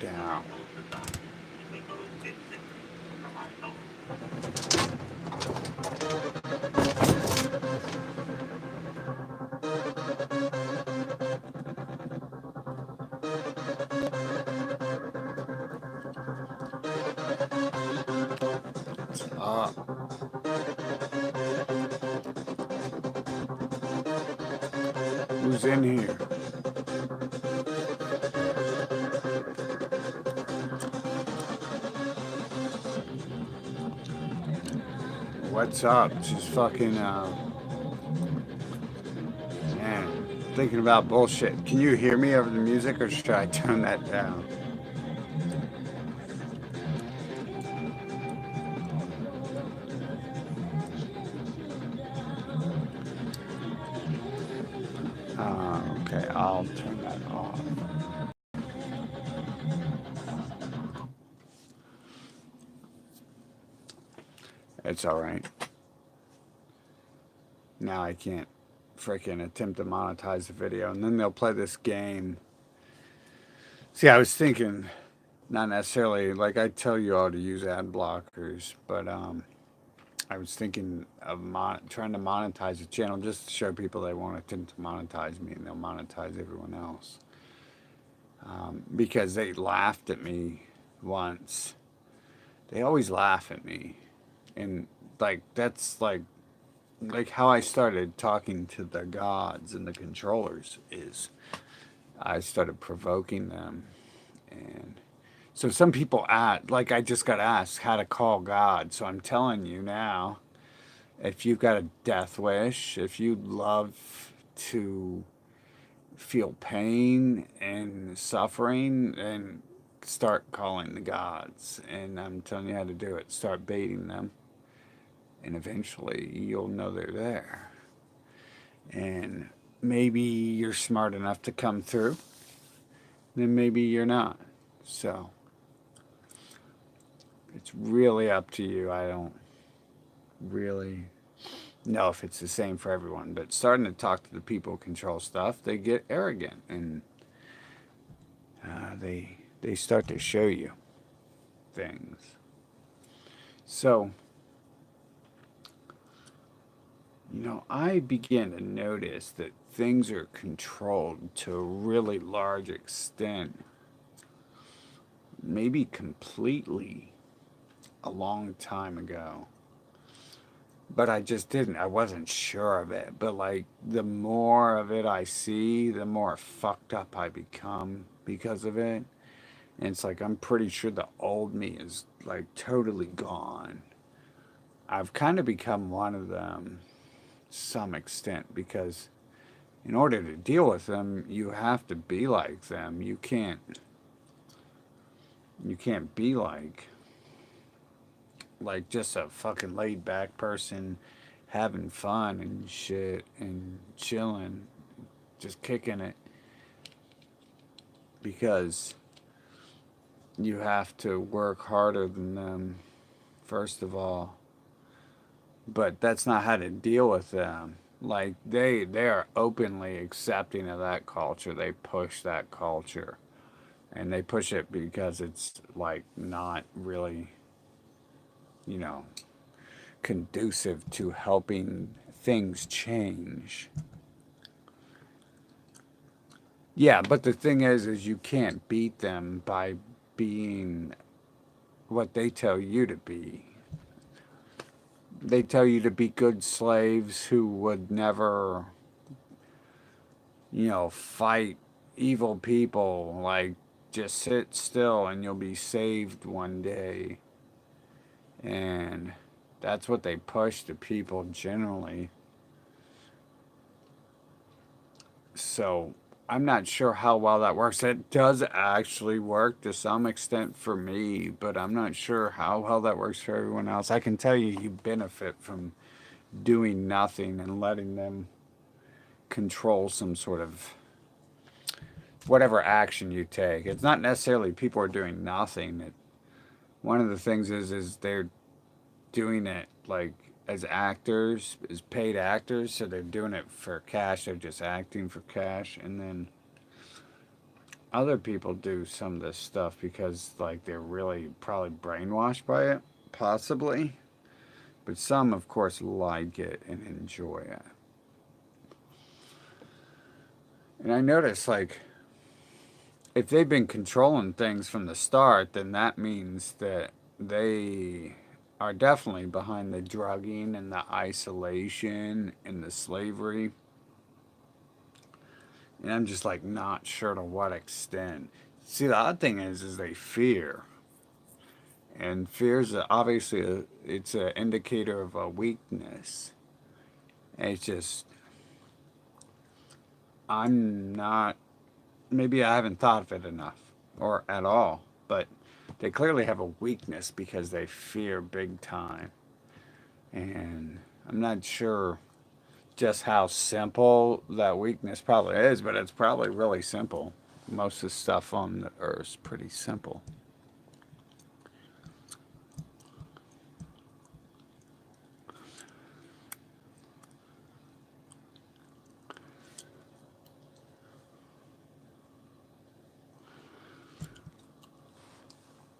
Down. Who's in here? What's up? Just fucking, man, thinking about bullshit. Can you hear me over the music or should I turn that down? Okay, I'll turn that off. It's alright. Now I can't freaking attempt to monetize the video, and then they'll play this game. See, I was thinking, not necessarily, like I tell you all to use ad blockers, but I was thinking of trying to monetize the channel just to show people they won't attempt to monetize me and they'll monetize everyone else. Because they laughed at me once. They always laugh at me. And like that's like how I started talking to the gods and the controllers is I started provoking them. And so some people like I just got asked how to call God. So I'm telling you now, if you've got a death wish, if you love to feel pain and suffering, then start calling the gods. And I'm telling you how to do it. Start baiting them. And eventually you'll know they're there. And maybe you're smart enough to come through. Then maybe you're not. So it's really up to you. I don't really know if it's the same for everyone, but starting to talk to the people who control stuff, they get arrogant and they start to show you things. So, I begin to notice that things are controlled to a really large extent, maybe completely, a long time ago. But I just didn't. I wasn't sure of it. But like the more of it I see, the more fucked up I become because of it. And it's like I'm pretty sure the old me is like totally gone. I've kind of become one of them to some extent because in order to deal with them, you have to be like them. You can't be like just a fucking laid back person having fun and shit and chilling, just kicking it, because you have to work harder than them, first of all. But that's not how to deal with them. Like they are openly accepting of that culture. They push that culture. And they push it because it's like not really, you know, conducive to helping things change. Yeah, but the thing is you can't beat them by being what they tell you to be. They tell you to be good slaves who would never, fight evil people. Like, just sit still and you'll be saved one day. And that's what they push to people generally. So I'm not sure how well that works. It does actually work to some extent for me, but I'm not sure how well that works for everyone else. I can tell you benefit from doing nothing and letting them control some sort of whatever action you take. It's not necessarily people are doing nothing. One of the things is they're doing it like as actors, as paid actors, so they're doing it for cash. They're just acting for cash, and then other people do some of this stuff because like they're really probably brainwashed by it, possibly. But some, of course, like it and enjoy it. And I notice like if they've been controlling things from the start, then that means that they are definitely behind the drugging and the isolation and the slavery. And I'm just like not sure to what extent. See, the odd thing is they fear, and fear is obviously it's an indicator of a weakness. And it's just I'm not. Maybe I haven't thought of it enough or at all, but they clearly have a weakness because they fear big time, and I'm not sure just how simple that weakness probably is, but it's probably really simple. Most of the stuff on the earth is pretty simple.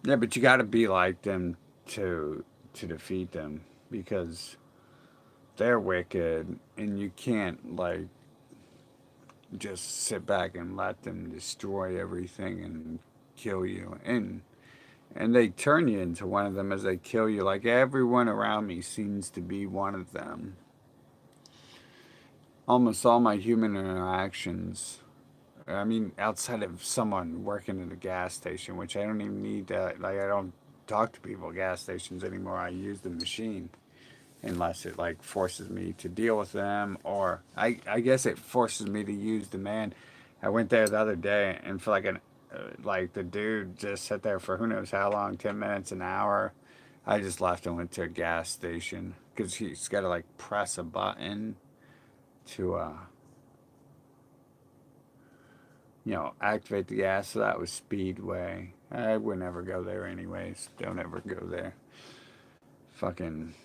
Yeah, but you got to be like them to defeat them because they're wicked, and you can't like just sit back and let them destroy everything and kill you. And they turn you into one of them as they kill you. Like everyone around me seems to be one of them. Almost all my human interactions. I mean, outside of someone working at a gas station, which I don't even need that. Like, I don't talk to people at gas stations anymore. I use the machine unless it like forces me to deal with them, or I guess it forces me to use the man. I went there the other day, and for like like the dude just sat there for who knows how long, 10 minutes, an hour. I just left and went to a gas station because he's got to like press a button to activate the gas. So that was Speedway. I would never go there anyways. Don't ever go there. Fucking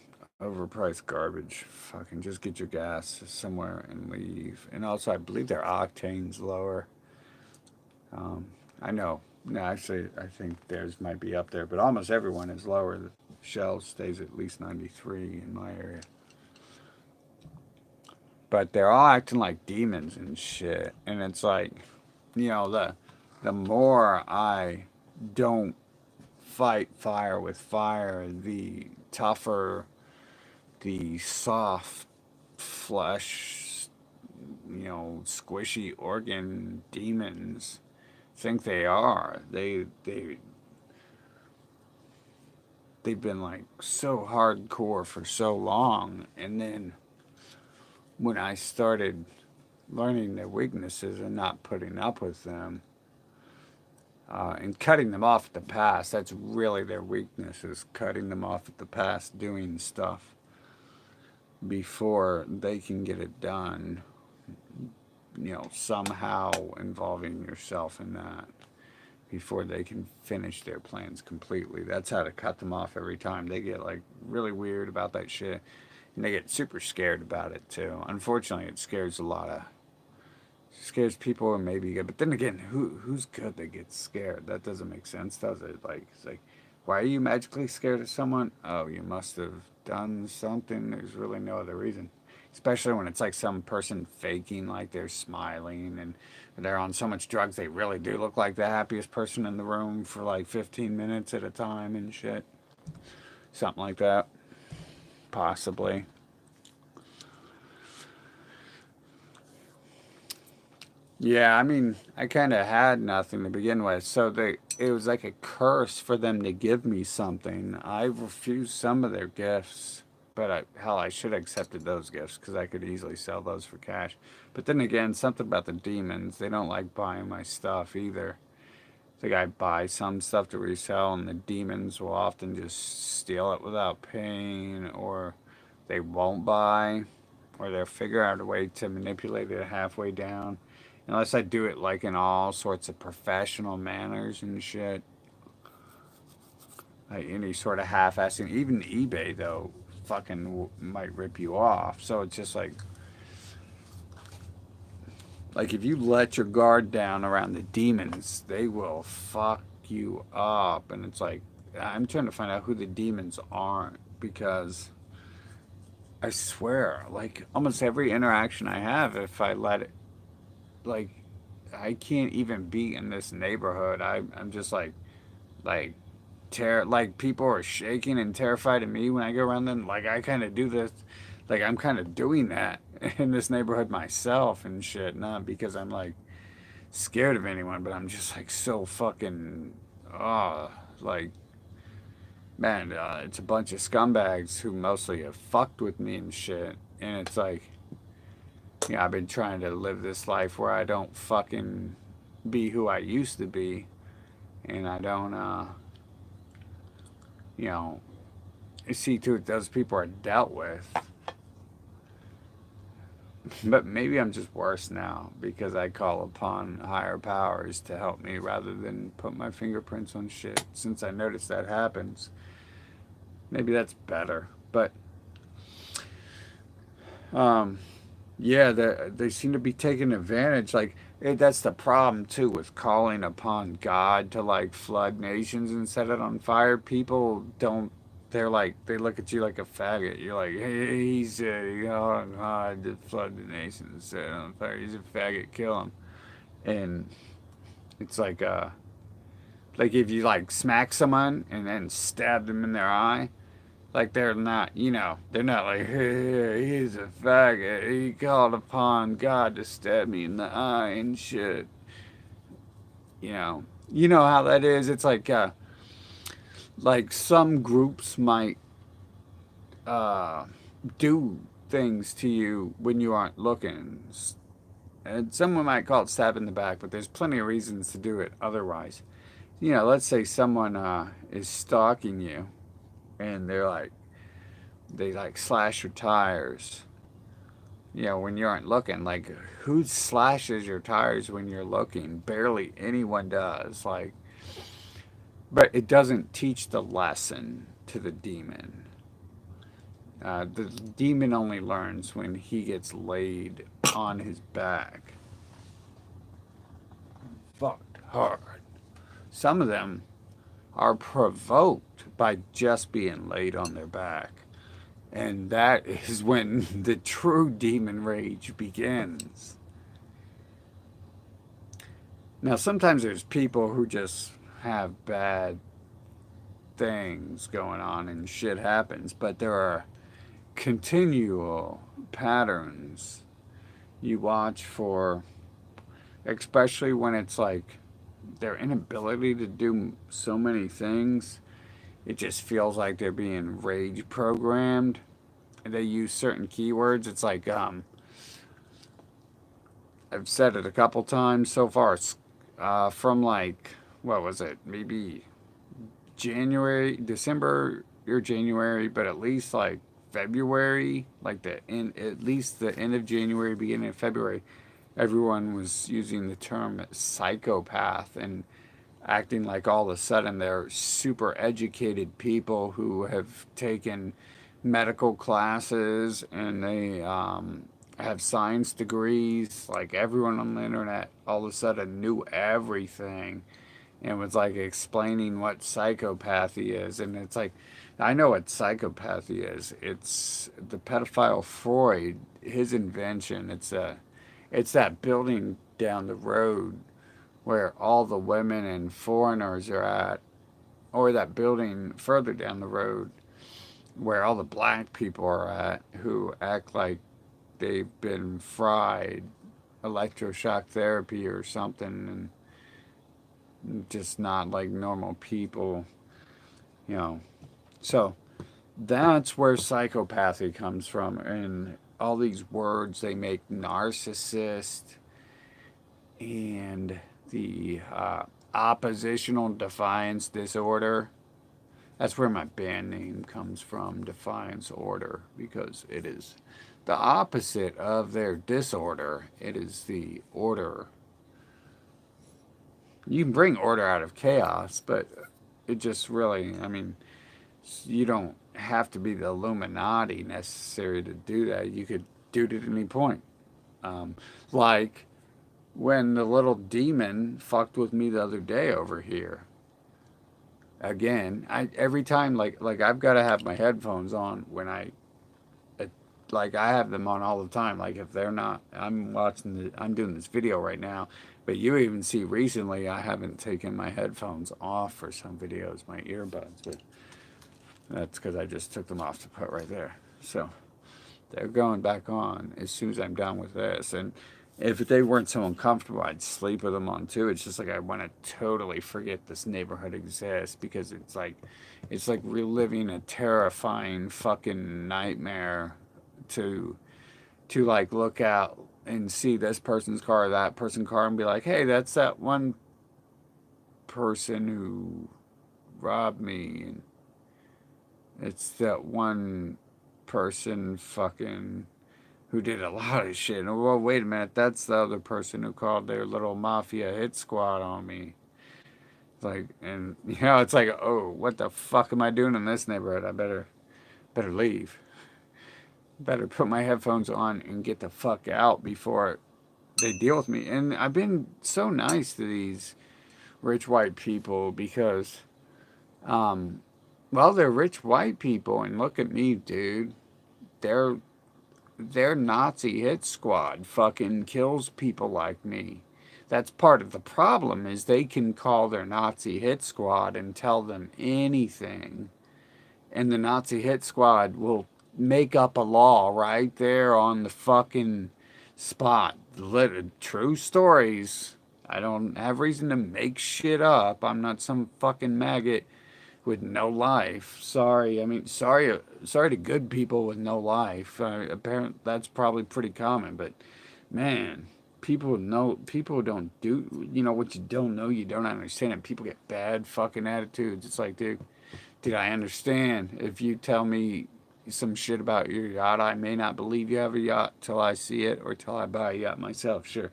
overpriced garbage. Fucking just get your gas somewhere and leave. And also, I believe their octane's lower. Um, I know. No, actually, I think theirs might be up there, but almost everyone is lower. The Shell stays at least 93 in my area. But they're all acting like demons and shit. And it's like, the more I don't fight fire with fire, the tougher the soft flesh, squishy organ demons think they are. They've been like so hardcore for so long, and then when I started learning their weaknesses and not putting up with them, and cutting them off at the pass, that's really their weakness, is cutting them off at the pass, doing stuff before they can get it done, somehow involving yourself in that before they can finish their plans completely. That's how to cut them off every time. They get like really weird about that shit, and they get super scared about it too. Unfortunately, it scares people and maybe good, but then again, who's good that gets scared? That doesn't make sense, does it? Like it's like, why are you magically scared of someone? Oh, you must have done something. There's really no other reason. Especially when it's like some person faking like they're smiling and they're on so much drugs they really do look like the happiest person in the room for like 15 minutes at a time and shit. Something like that. Possibly. Yeah, I mean, I kind of had nothing to begin with, so it was like a curse for them to give me something. I refused some of their gifts, but hell, I should have accepted those gifts because I could easily sell those for cash. But then again, something about the demons, they don't like buying my stuff either. The guy buys some stuff to resell, and the demons will often just steal it without paying, or they won't buy, or they'll figure out a way to manipulate it halfway down. Unless I do it like in all sorts of professional manners and shit. Like any sort of half-assing. Even eBay, though, fucking might rip you off. So it's just like if you let your guard down around the demons, they will fuck you up. And it's like I'm trying to find out who the demons are because I swear, like almost every interaction I have, if I let it, like I can't even be in this neighborhood. I'm just like like people are shaking and terrified of me when I go around them. Like I kind of do this, like I'm kind of doing that in this neighborhood myself and shit. Not because I'm like scared of anyone, but I'm just like so fucking, like man, it's a bunch of scumbags who mostly have fucked with me and shit. And it's like, yeah, I've been trying to live this life where I don't fucking be who I used to be, and I don't, you know, see to it those people are dealt with. But maybe I'm just worse now because I call upon higher powers to help me rather than put my fingerprints on shit. Since I noticed that happens, maybe that's better. But um, yeah, they seem to be taking advantage. Like that's the problem too with calling upon God to like flood nations and set it on fire. People don't. They're like they look at you like a faggot. You're like, hey, he said, oh God, to flood the nations and set it on fire. He's a faggot. Kill him. And it's like if you like smack someone and then stab them in their eye, like they're not, they're not like, hey, he's a faggot. He called upon God to stab me in the eye and shit. You know how that is. It's like some groups might uh, do things to you when you aren't looking. And someone might call it stab in the back, but there's plenty of reasons to do it otherwise. Let's say someone is stalking you and they like slash your tires, when you aren't looking. Like, who slashes your tires when you're looking? Barely anyone does. Like, but it doesn't teach the lesson to the demon. The demon only learns when he gets laid on his back. Fucked hard. Some of them are provoked by just being laid on their back. And that is when the true demon rage begins. Now, sometimes there's people who just have bad things going on and shit happens, but there are continual patterns you watch for, especially when it's like their inability to do so many things. It just feels like they're being rage programmed. They use certain keywords. It's like I've said it a couple times so far. From like what was it? Maybe January, December or January, but at least like February, like at least the end of January, beginning of February, everyone was using the term psychopath and acting like all of a sudden they're super educated people who have taken medical classes and they have science degrees. Like everyone on the internet all of a sudden knew everything and was like explaining what psychopathy is. And it's like, I know what psychopathy is. It's the pedophile Freud, his invention. It's that building down the road where all the women and foreigners are at, or that building further down the road where all the black people are at who act like they've been fried, electroshock therapy or something, and just not like normal people, you know. So that's where psychopathy comes from, and all these words they make: narcissist and the oppositional defiance disorder. That's where my band name comes from, Defiance Order, because it is the opposite of their disorder. It is the order. You can bring order out of chaos, but it just really, I mean, you don't have to be the Illuminati necessary to do that. You could do it at any point. Um, like when the little demon fucked with me the other day over here. Again, I every time like I've got to have my headphones on when uh, like I have them on all the time. Like if they're not, I'm doing this video right now, but you even see recently I haven't taken my headphones off for some videos, my earbuds, but that's because I just took them off to put right there. So they're going back on as soon as I'm done with this. And if they weren't so uncomfortable, I'd sleep with them on too. It's just like I want to totally forget this neighborhood exists because it's like reliving a terrifying fucking nightmare to like look out and see this person's car or that person's car and be like, hey, that's that one person who robbed me, and it's that one person fucking who did a lot of shit. And well, wait a minute, that's the other person who called their little mafia hit squad on me. Like, and it's like, oh, what the fuck am I doing in this neighborhood? I better leave. Better put my headphones on and get the fuck out before they deal with me. And I've been so nice to these rich white people because, um, well, they're rich white people, and look at me, dude. They're their Nazi hit squad fucking kills people like me. That's part of the problem is they can call their Nazi hit squad and tell them anything. And the Nazi hit squad will make up a law right there on the fucking spot. True stories. I don't have reason to make shit up. I'm not some fucking maggot with no life. Sorry, I mean, sorry to good people with no life. Apparently, that's probably pretty common. But man, people don't do. What you don't know, you don't understand. And people get bad fucking attitudes. It's like, dude, I understand. If you tell me some shit about your yacht, I may not believe you have a yacht till I see it or till I buy a yacht myself. Sure.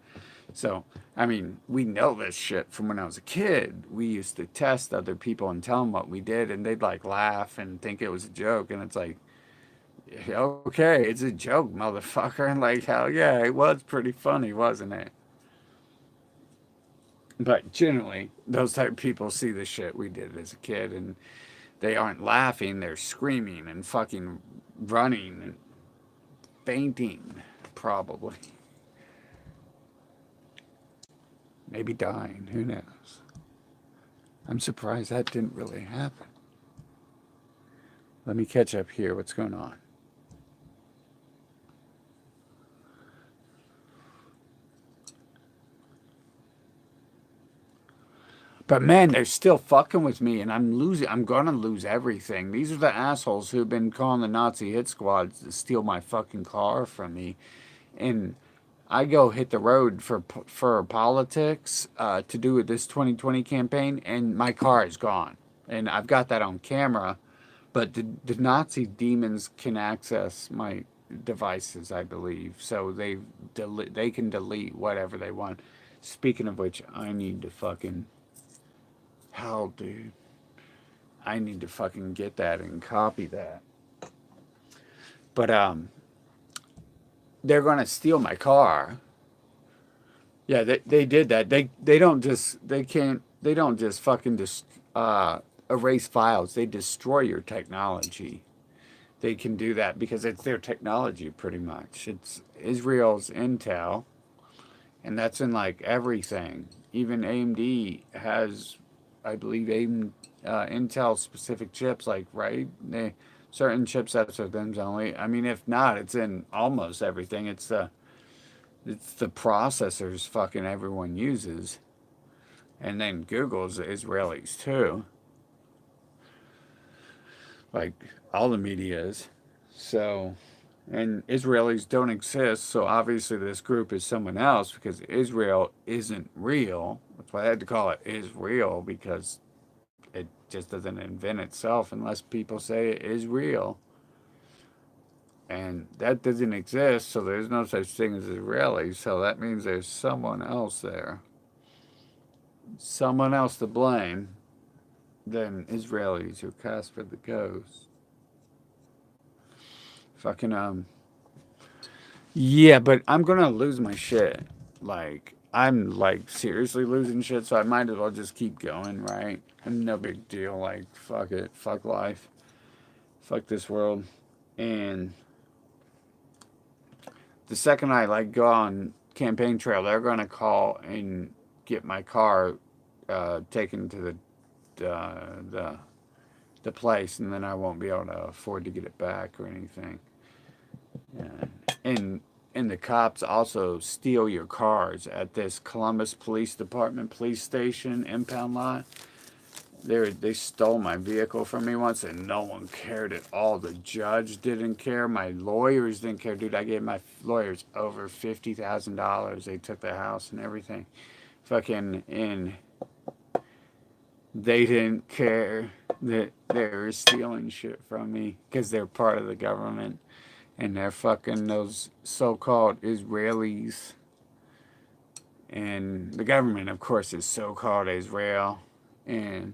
So, I mean, we know this shit from when I was a kid. We used to test other people and tell them what we did, and they'd like laugh and think it was a joke. And it's like, okay, it's a joke, motherfucker. And like, hell yeah, it was pretty funny, wasn't it? But generally, those type of people see the shit we did as a kid, and they aren't laughing, they're screaming and fucking running and fainting, probably. Maybe dying, who knows? I'm surprised that didn't really happen. Let me catch up here. What's going on? But man, they're still fucking with me, and I'm losing. I'm gonna lose everything. These are the assholes who've been calling the Nazi hit squads to steal my fucking car from me, and I go hit the road for politics to do with this 2020 campaign, and my car is gone, and I've got that on camera. But the Nazi demons can access my devices, I believe, so they can delete whatever they want. Speaking of which, I need to fucking hell, dude. I need to fucking get that and copy that. But they're gonna steal my car. Yeah, they did that. They don't just fucking just erase files. They destroy your technology. They can do that because it's their technology pretty much. It's Israel's Intel, and that's in like everything. Even AMD has, I believe, Intel specific chips, like right, certain chipsets are them only. I mean, if not, it's in almost everything. It's the processors fucking everyone uses, and then Google's the Israelis too. Like all the media is. So, and Israelis don't exist, so obviously this group is someone else because Israel isn't real. That's why I had to call it Israel because it just doesn't invent itself unless people say it is real. And that doesn't exist, so there's no such thing as Israelis, so that means there's someone else there. Someone else to blame than Israelis who cast for the ghost. Fucking yeah, but I'm gonna lose my shit. Like I'm like seriously losing shit, so I might as well just keep going, right? And no big deal. Like fuck it, fuck life, fuck this world. And the second I like go on campaign trail, they're gonna call and get my car taken to the place, and then I won't be able to afford to get it back or anything. Yeah. And the cops also steal your cars at this Columbus Police Department police station impound lot. They stole my vehicle from me once, and no one cared at all. The judge didn't care. My lawyers didn't care, dude. I gave my lawyers over $50,000. They took the house and everything. Fucking and they didn't care that they were stealing shit from me because they're part of the government, and they're fucking those so-called Israelis. And the government, of course, is so-called Israel. And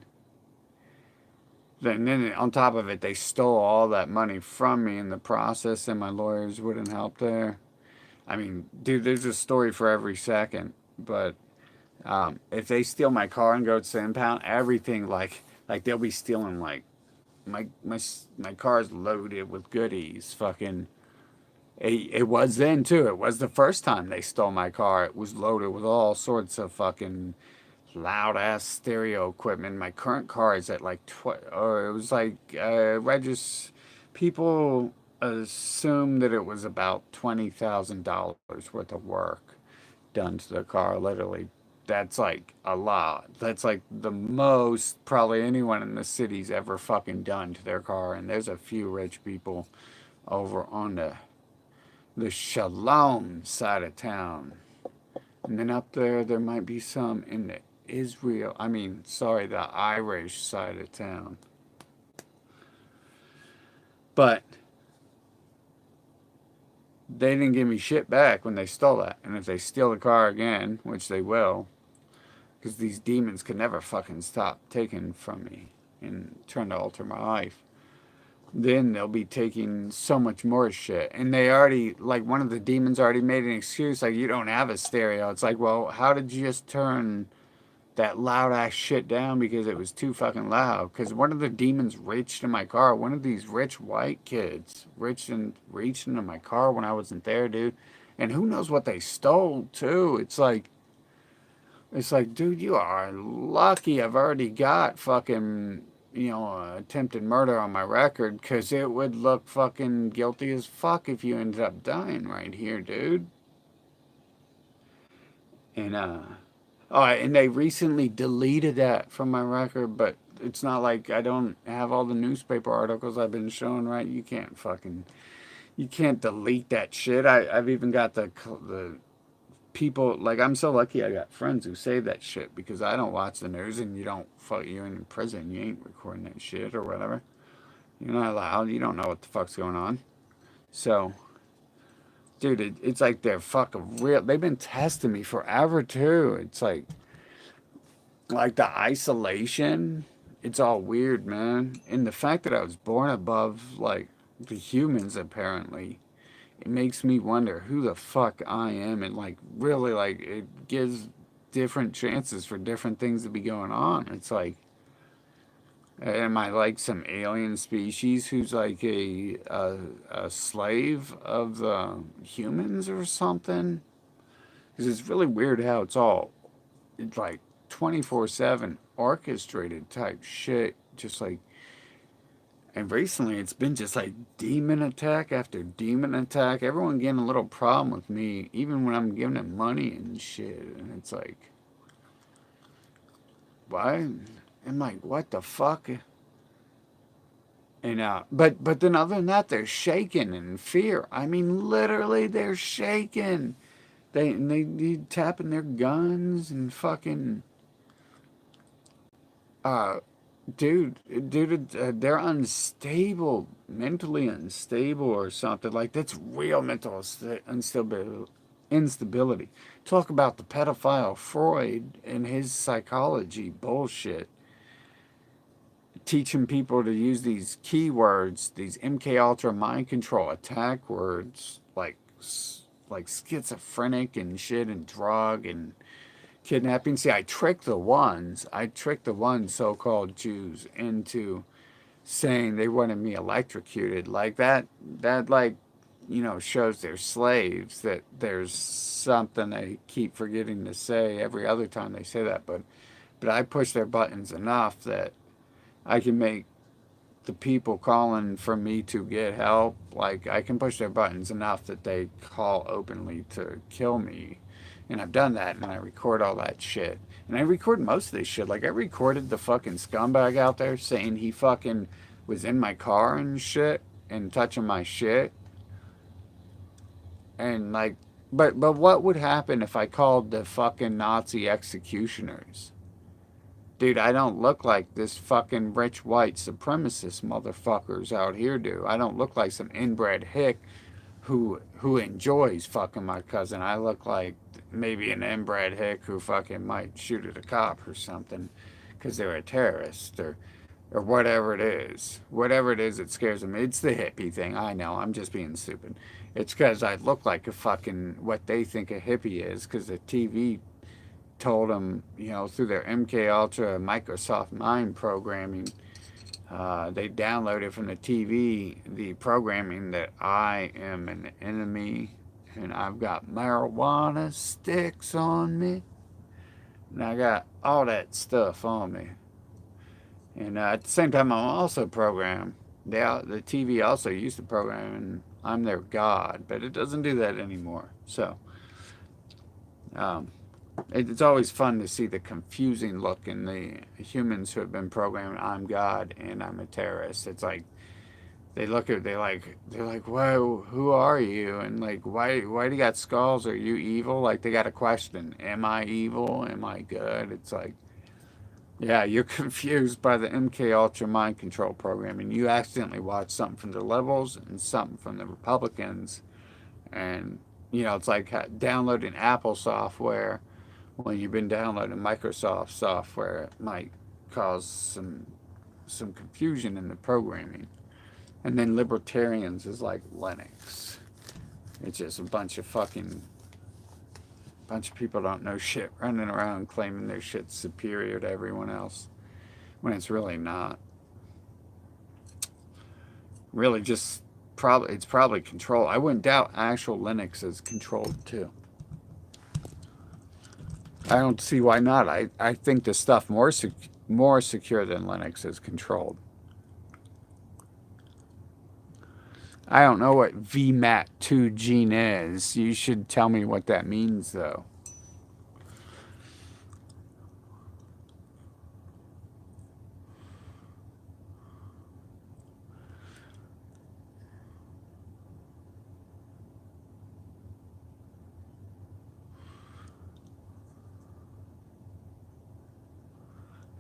then on top of it, they stole all that money from me in the process, and my lawyers wouldn't help there. I mean, dude, there's a story for every second. But if they steal my car and go to the impound, everything like they'll be stealing like my car's loaded with goodies. Fucking, it was then too. It was the first time they stole my car. It was loaded with all sorts of fucking loud ass stereo equipment. My current car is at like or it was like people assumed that it was about $20,000 worth of work done to the car. Literally, that's like a lot. That's like the most probably anyone in the city's ever fucking done to their car. And there's a few rich people over on the Shalom side of town. And then up there, there might be some in the the Irish side of town. But they didn't give me shit back when they stole that. And if they steal the car again, which they will, because these demons could never fucking stop taking from me and trying to alter my life, then they'll be taking so much more shit. And they already, like, one of the demons already made an excuse, like, you don't have a stereo. It's like, well, how did you just turn that loud ass shit down because it was too fucking loud? Because one of the demons reached in my car. One of these rich white kids reached into my car when I wasn't there, dude. And who knows what they stole too? It's like, dude, you are lucky. I've already got fucking attempted murder on my record, because it would look fucking guilty as fuck if you ended up dying right here, dude. And oh, and they recently deleted that from my record, but it's not like I don't have all the newspaper articles I've been showing, right? You can't delete that shit. I've even got the people, like, I'm so lucky I got friends who say that shit, because I don't watch the news, and you're in prison, you ain't recording that shit or whatever. You're not allowed, you don't know what the fuck's going on. So, dude, it's like they're fucking real. They've been testing me forever too. It's like the isolation, it's all weird, man. And the fact that I was born above like the humans, apparently, it makes me wonder who the fuck I am. And like really, like, it gives different chances for different things to be going on. It's like, am I like some alien species who's like a slave of the humans or something? Because it's really weird how it's like 24/7 orchestrated type shit. Just like, and recently it's been just like demon attack after demon attack. Everyone getting a little problem with me, even when I'm giving them money and shit. And it's like, why? I'm like, what the fuck? And but then other than that, they're shaking in fear. I mean, literally, they're shaking. They tapping their guns and fucking uh dude, they're unstable, mentally unstable or something. Like, that's real mental instability. Talk about the pedophile Freud and his psychology bullshit. teaching people to use these keywords, these MK Ultra mind control attack words, like schizophrenic and shit and drug and kidnapping. See, I tricked the ones so-called Jews into saying they wanted me electrocuted. Like that like, shows they're slaves, that there's something they keep forgetting to say every other time they say that. But I push their buttons enough that I can make the people calling for me to get help, like I can push their buttons enough that they call openly to kill me. And I've done that, and I record all that shit. And I record most of this shit. Like, I recorded the fucking scumbag out there saying he fucking was in my car and shit and touching my shit. And, like, but what would happen if I called the fucking Nazi executioners? Dude, I don't look like this fucking rich white supremacist motherfuckers out here do. I don't look like some inbred hick who enjoys fucking my cousin. I look like maybe an inbred hick who fucking might shoot at a cop or something because they're a terrorist or whatever it is. Whatever it is that scares them. It's the hippie thing. I know. I'm just being stupid. It's because I look like a fucking what they think a hippie is because the TV told them, through their MK Ultra Microsoft Mind programming, they downloaded from the TV the programming that I am an enemy and I've got marijuana sticks on me and I got all that stuff on me. And at the same time, I'm also programmed. The TV also used to program, and I'm their god, but it doesn't do that anymore. So, it's always fun to see the confusing look in the humans who have been programmed. I'm God and I'm a terrorist. It's like they look at they're like, whoa, who are you? And like, why do you got skulls? Are you evil? Like they got a question. Am I evil? Am I good? It's like, yeah, you're confused by the MK Ultra mind control program, and you accidentally watch something from the liberals and something from the Republicans, and it's like downloading Apple software when you've been downloading Microsoft software. It might cause some confusion in the programming. And then libertarians is like Linux. It's just a bunch of people don't know shit running around claiming their shit's superior to everyone else when it's really not. Really just it's probably control. I wouldn't doubt actual Linux is controlled too. I don't see why not. I think the stuff more secure than Linux is controlled. I don't know what VMAT2 gene is. You should tell me what that means, though.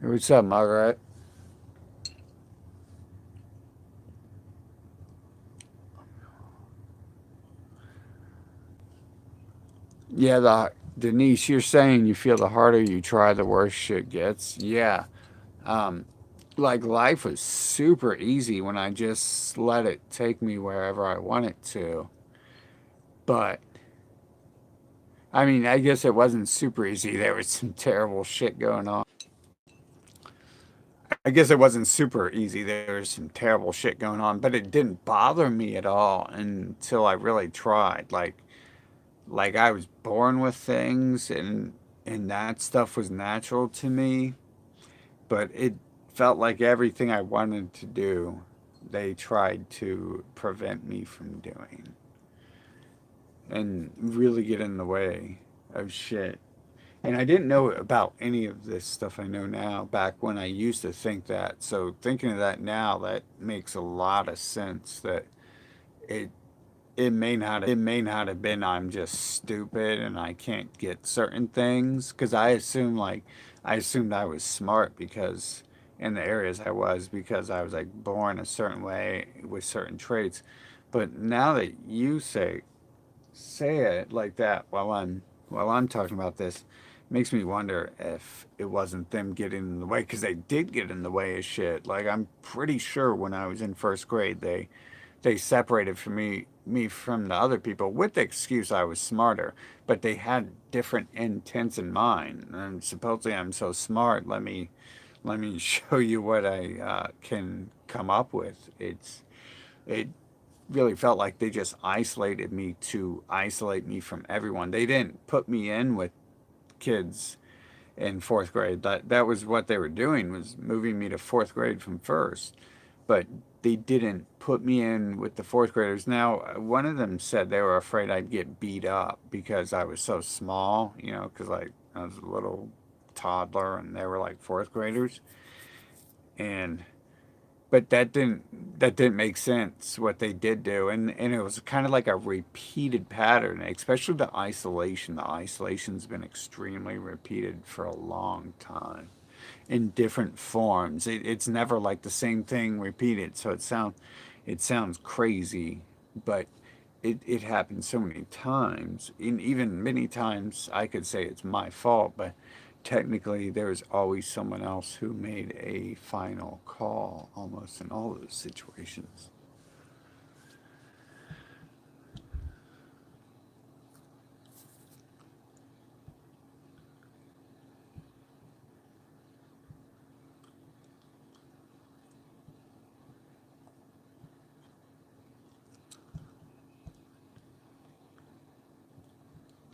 Hey, what's up, Margaret? Yeah, Denise, you're saying you feel the harder you try, the worse shit gets. Yeah. Um, like life was super easy when I just let it take me wherever I want it to. But I mean, I guess it wasn't super easy. There was some terrible shit going on. I guess it wasn't super easy. There was some terrible shit going on, but it didn't bother me at all until I really tried. Like I was born with things and that stuff was natural to me, but it felt like everything I wanted to do, they tried to prevent me from doing and really get in the way of shit. And I didn't know about any of this stuff I know now back when I used to think that. So thinking of that now, that makes a lot of sense that it it may not have been I'm just stupid and I can't get certain things because I assumed I was smart because in the areas I was because I was like born a certain way with certain traits. But now that you say it like that while I'm talking about this, makes me wonder if it wasn't them getting in the way, because they did get in the way of shit. Like, I'm pretty sure when I was in first grade, they separated from me from the other people with the excuse I was smarter, but they had different intents in mind. And supposedly I'm so smart. Let me show you what I can come up with. It really felt like they just isolated me to isolate me from everyone. They didn't put me in with kids in fourth grade. That was what they were doing, was moving me to fourth grade from first. But they didn't put me in with the fourth graders. Now, one of them said they were afraid I'd get beat up because I was so small, because like I was a little toddler and they were like fourth graders. And but that didn't make sense what they did do, and it was kind of like a repeated pattern, especially the isolation's been extremely repeated for a long time in different forms. It's never like the same thing repeated, so it sounds crazy, but it happens so many times, and even many times I could say it's my fault, but technically there's always someone else who made a final call almost in all those situations.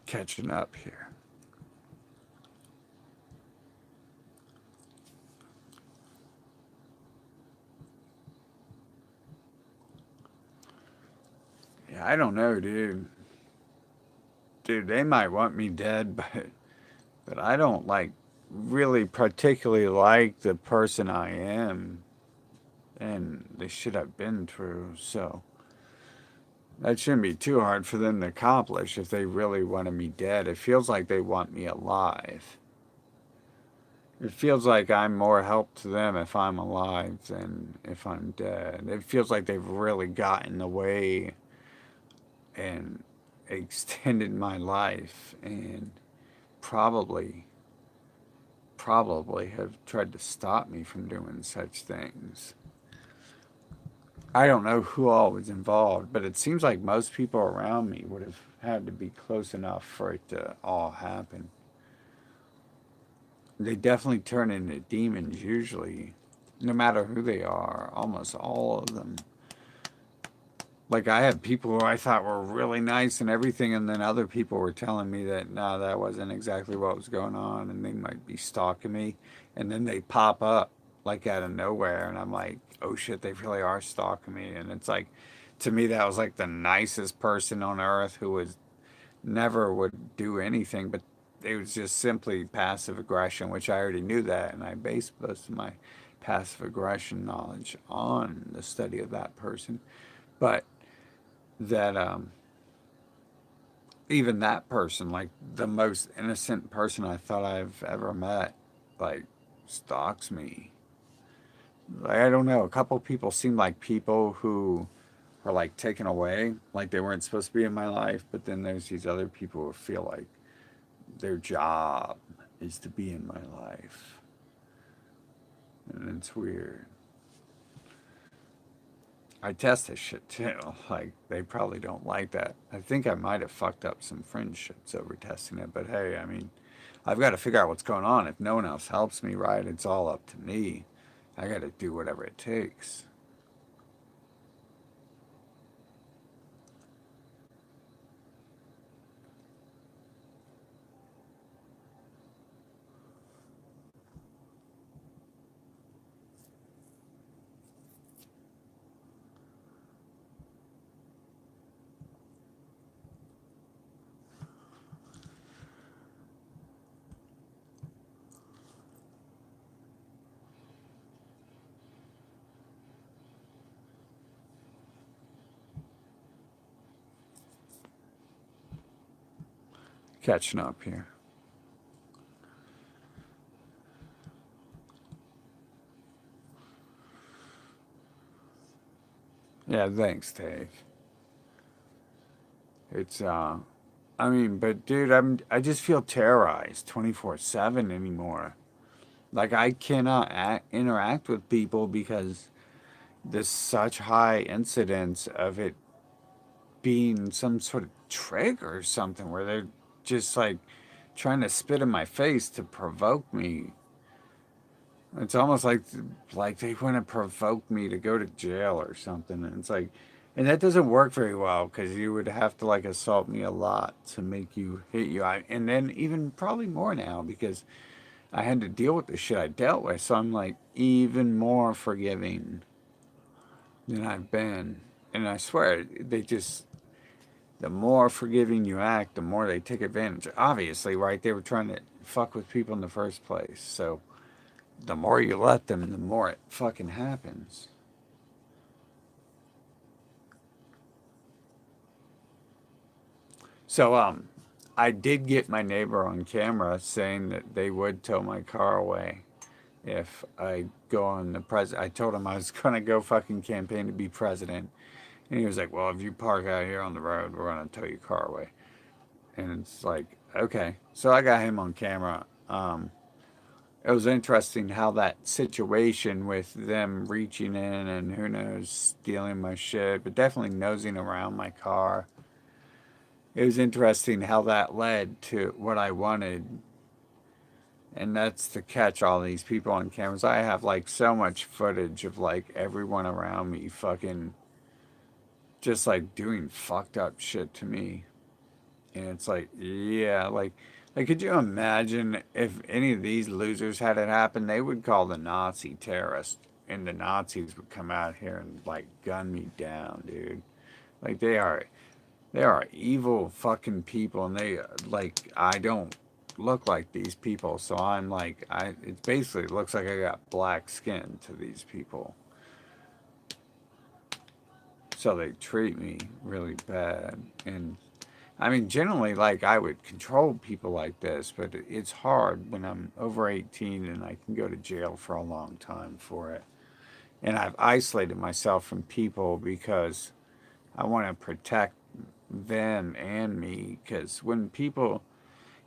Catching up here. Yeah, I don't know, dude, they might want me dead, but I don't like really particularly like the person I am and the shit I've been through. So that shouldn't be too hard for them to accomplish if they really wanted me dead. It feels like they want me alive. It feels like I'm more help to them if I'm alive than if I'm dead. It feels like they've really gotten away and extended my life and probably probably have tried to stop me from doing such things. I don't know who all was involved, but it seems like most people around me would have had to be close enough for it to all happen. They definitely turn into demons usually, no matter who they are, almost all of them. Like, I had people who I thought were really nice and everything, and then other people were telling me that no, that wasn't exactly what was going on, and they might be stalking me, and then they pop up like out of nowhere, and I'm like, oh shit, they really are stalking me, and it's like, to me, that was like the nicest person on earth who was never would do anything, but it was just simply passive aggression, which I already knew that, and I based most of my passive aggression knowledge on the study of that person, but that even that person, like the most innocent person I thought I've ever met, like stalks me. Like, I don't know. A couple people seem like people who are like taken away, like they weren't supposed to be in my life. But then there's these other people who feel like their job is to be in my life, and it's weird. I test this shit too. Like, they probably don't like that. I think I might have fucked up some friendships over testing it, but hey, I mean, I've got to figure out what's going on. If no one else helps me, right, it's all up to me. I got to do whatever it takes. Catching up here. Yeah, thanks, Dave. It's I mean, but dude, I just feel terrorized 24/7 anymore. Like I cannot interact with people because there's such high incidence of it being some sort of trick or something where they're just like trying to spit in my face to provoke me. It's almost like they want to provoke me to go to jail or something. And it's like, and that doesn't work very well because you would have to like assault me a lot to make you hit you. And then even probably more now because I had to deal with the shit I dealt with. So I'm like even more forgiving than I've been. And I swear, they just, the more forgiving you act, the more they take advantage. Obviously, right? They were trying to fuck with people in the first place. So the more you let them, the more it fucking happens. So, I did get my neighbor on camera saying that they would tow my car away if I go on the president. I told him I was gonna go fucking campaign to be president, and he was like, "Well, if you park out here on the road, we're gonna tow your car away." And it's like, okay. So I got him on camera. It was interesting how that situation with them reaching in and who knows stealing my shit, but definitely nosing around my car. It was interesting how that led to what I wanted, and that's to catch all these people on cameras. I have like so much footage of like everyone around me fucking just like doing fucked up shit to me. And it's like, yeah, like, could you imagine if any of these losers had it happen? They would call the Nazi terrorists, and the Nazis would come out here and like gun me down, dude. Like they are evil fucking people, and they like I don't look like these people, so I'm like I. It basically looks like I got black skin to these people, so they treat me really bad, and I mean, generally, like I would control people like this, but it's hard when I'm over 18 and I can go to jail for a long time for it. And I've isolated myself from people because I want to protect them and me. Because when people,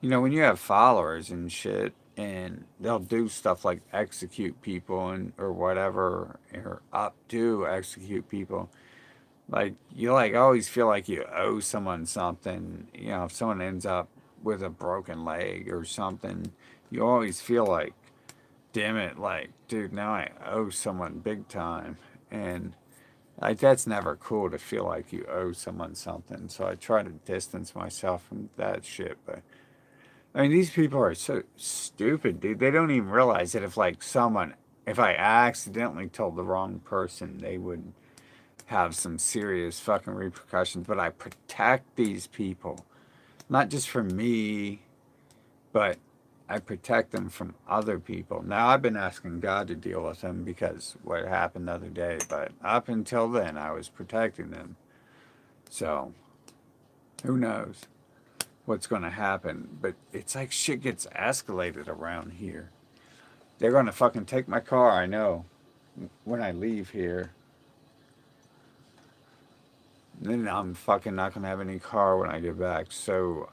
when you have followers and shit, and they'll do stuff like execute people and or whatever, or up to execute people, like you like always feel like you owe someone something. If someone ends up with a broken leg or something, you always feel like, damn it, like, dude, now I owe someone big time. And like that's never cool to feel like you owe someone something. So I try to distance myself from that shit. But I mean, these people are so stupid, dude. They don't even realize that if I accidentally told the wrong person, they would have some serious fucking repercussions, but I protect these people, not just from me, but I protect them from other people. Now, I've been asking God to deal with them because what happened the other day, but up until then, I was protecting them. So, who knows what's going to happen? But it's like shit gets escalated around here. They're going to fucking take my car, I know, when I leave here. Then I'm fucking not gonna have any car when I get back, so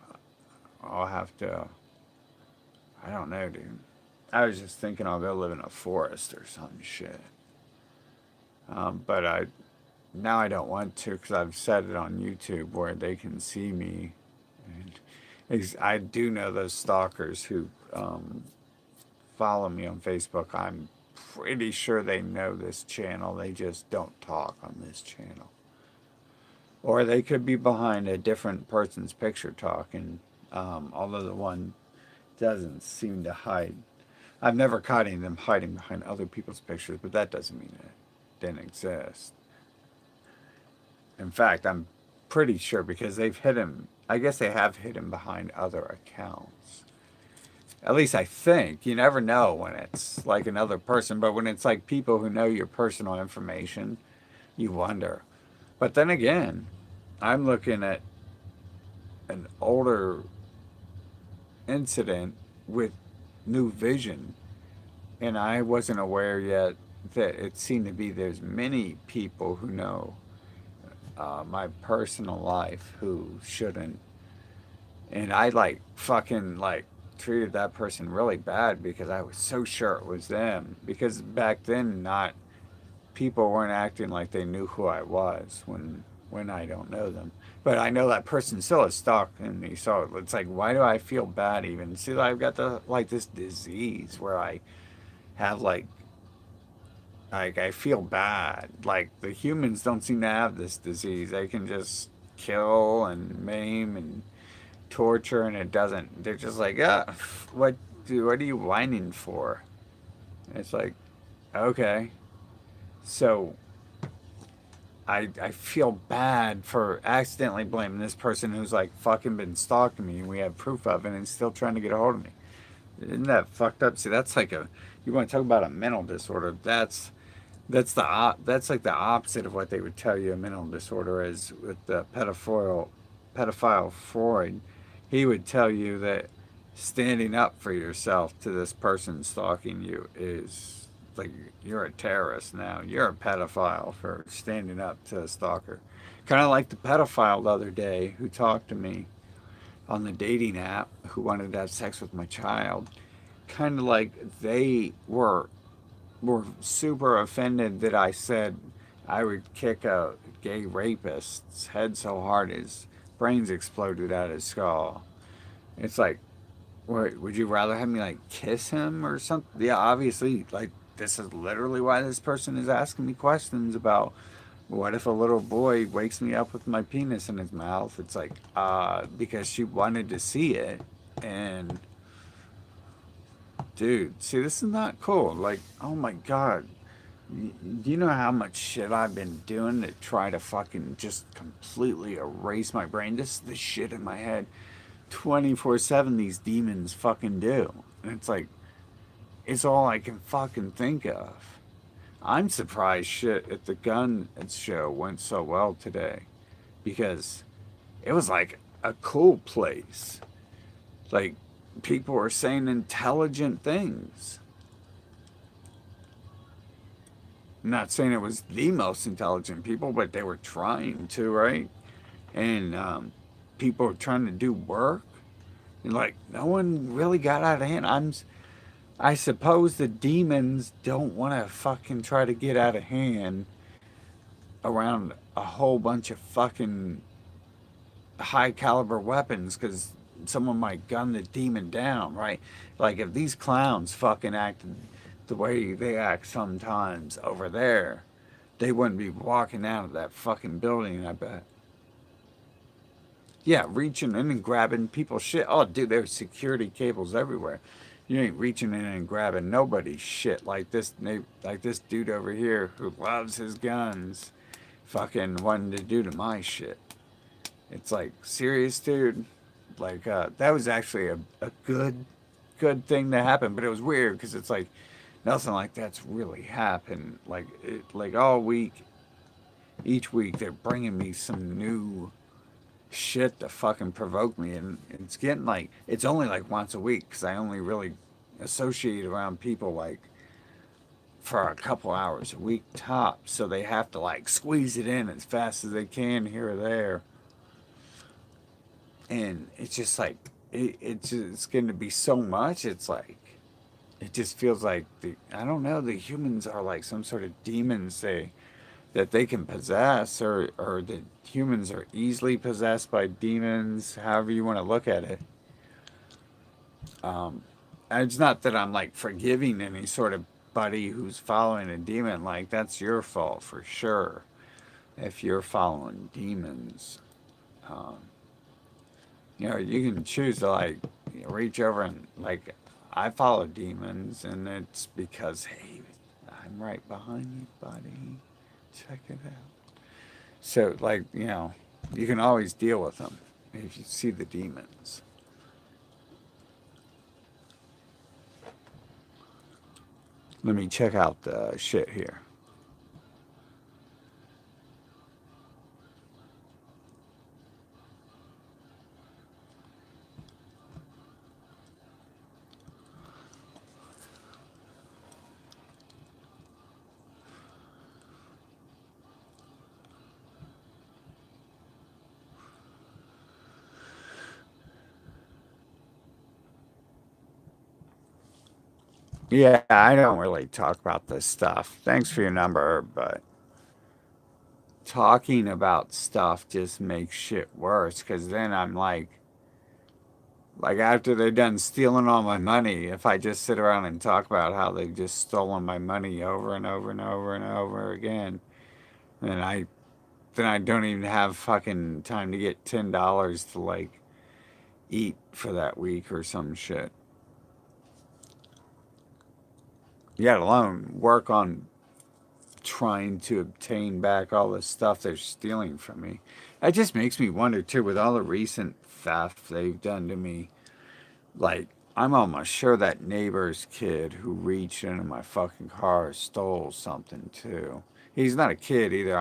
I'll have to. I don't know, dude. I was just thinking I'll go live in a forest or some shit. But now I don't want to because I've set it on YouTube where they can see me. And I do know those stalkers who follow me on Facebook. I'm pretty sure they know this channel. They just don't talk on this channel. Or they could be behind a different person's picture talking, although the one doesn't seem to hide. I've never caught any of them hiding behind other people's pictures, but that doesn't mean it didn't exist. In fact, I'm pretty sure because they've hid him. I guess they have hid him behind other accounts. At least I think. You never know when it's like another person, but when it's like people who know your personal information, you wonder. But then again, I'm looking at an older incident with new vision, and I wasn't aware yet that it seemed to be there's many people who know my personal life who shouldn't And I like fucking like treated that person really bad because I was so sure it was them. Because back then, not people weren't acting like they knew who I was when I don't know them. But I know that person still is stalking me, so it's like, why do I feel bad even? See, I've got the like this disease where I have like I feel bad. Like the humans don't seem to have this disease. They can just kill and maim and torture, and it doesn't. They're just like, what what are you whining for? And it's like, okay, so I feel bad for accidentally blaming this person who's like fucking been stalking me and we have proof of it and still trying to get a hold of me. Isn't that fucked up? See, that's like a you want to talk about a mental disorder. That's like the opposite of what they would tell you a mental disorder is with the pedophile Freud. He would tell you that standing up for yourself to this person stalking you is like you're a terrorist now. You're a pedophile for standing up to a stalker. Kind of like the pedophile the other day who talked to me on the dating app who wanted to have sex with my child. Kind of like they were super offended that I said I would kick a gay rapist's head so hard his brains exploded out of his skull. It's like, would you rather have me like kiss him or something? Yeah, obviously, like this is literally why this person is asking me questions about what if a little boy wakes me up with my penis in his mouth? It's like, because she wanted to see it, and dude, see, this is not cool. Like, oh my god, do you know how much shit I've been doing to try to fucking just completely erase my brain? This is the shit in my head 24/7 these demons fucking do. And it's like, it's all I can fucking think of. I'm surprised shit at the gun show went so well today because it was like a cool place. Like, people were saying intelligent things. I'm not saying it was the most intelligent people, but they were trying to, right? And people were trying to do work. And like, no one really got out of hand. I suppose the demons don't want to fucking try to get out of hand around a whole bunch of fucking high caliber weapons because someone might gun the demon down, right? Like if these clowns fucking acted the way they act sometimes over there, they wouldn't be walking out of that fucking building, I bet. Yeah, reaching in and grabbing people's shit. Oh, dude, there's security cables everywhere. You ain't reaching in and grabbing nobody's shit like this dude over here who loves his guns, fucking wanting to do to my shit. It's like serious, dude. Like that was actually a good thing to happen, but it was weird because it's like nothing like that's really happened. Like all week, each week they're bringing me some new shit to fucking provoke me, and it's getting like it's only like once a week because I only really associate around people like for a couple hours a week tops, so they have to like squeeze it in as fast as they can here or there, and it's just like it's going to be so much. It's like it just feels like I don't know, the humans are like some sort of demons that they can possess, or that humans are easily possessed by demons, however you want to look at it. Um, and it's not that I'm like forgiving any sort of buddy who's following a demon. Like, that's your fault for sure if you're following demons. Um, you can choose to like reach over and like, I follow demons, and it's because, hey, I'm right behind you, buddy. Check it out. So, like, you can always deal with them if you see the demons. Let me check out the shit here. Yeah, I don't really talk about this stuff. Thanks for your number, but talking about stuff just makes shit worse because then I'm like after they're done stealing all my money, if I just sit around and talk about how they've just stolen my money over and over and over and over again, then I don't even have fucking time to get $10 to like eat for that week or some shit. Yet alone work on trying to obtain back all the stuff they're stealing from me. That just makes me wonder too, with all the recent theft they've done to me. Like, I'm almost sure that neighbor's kid who reached into my fucking car stole something too. He's not a kid either.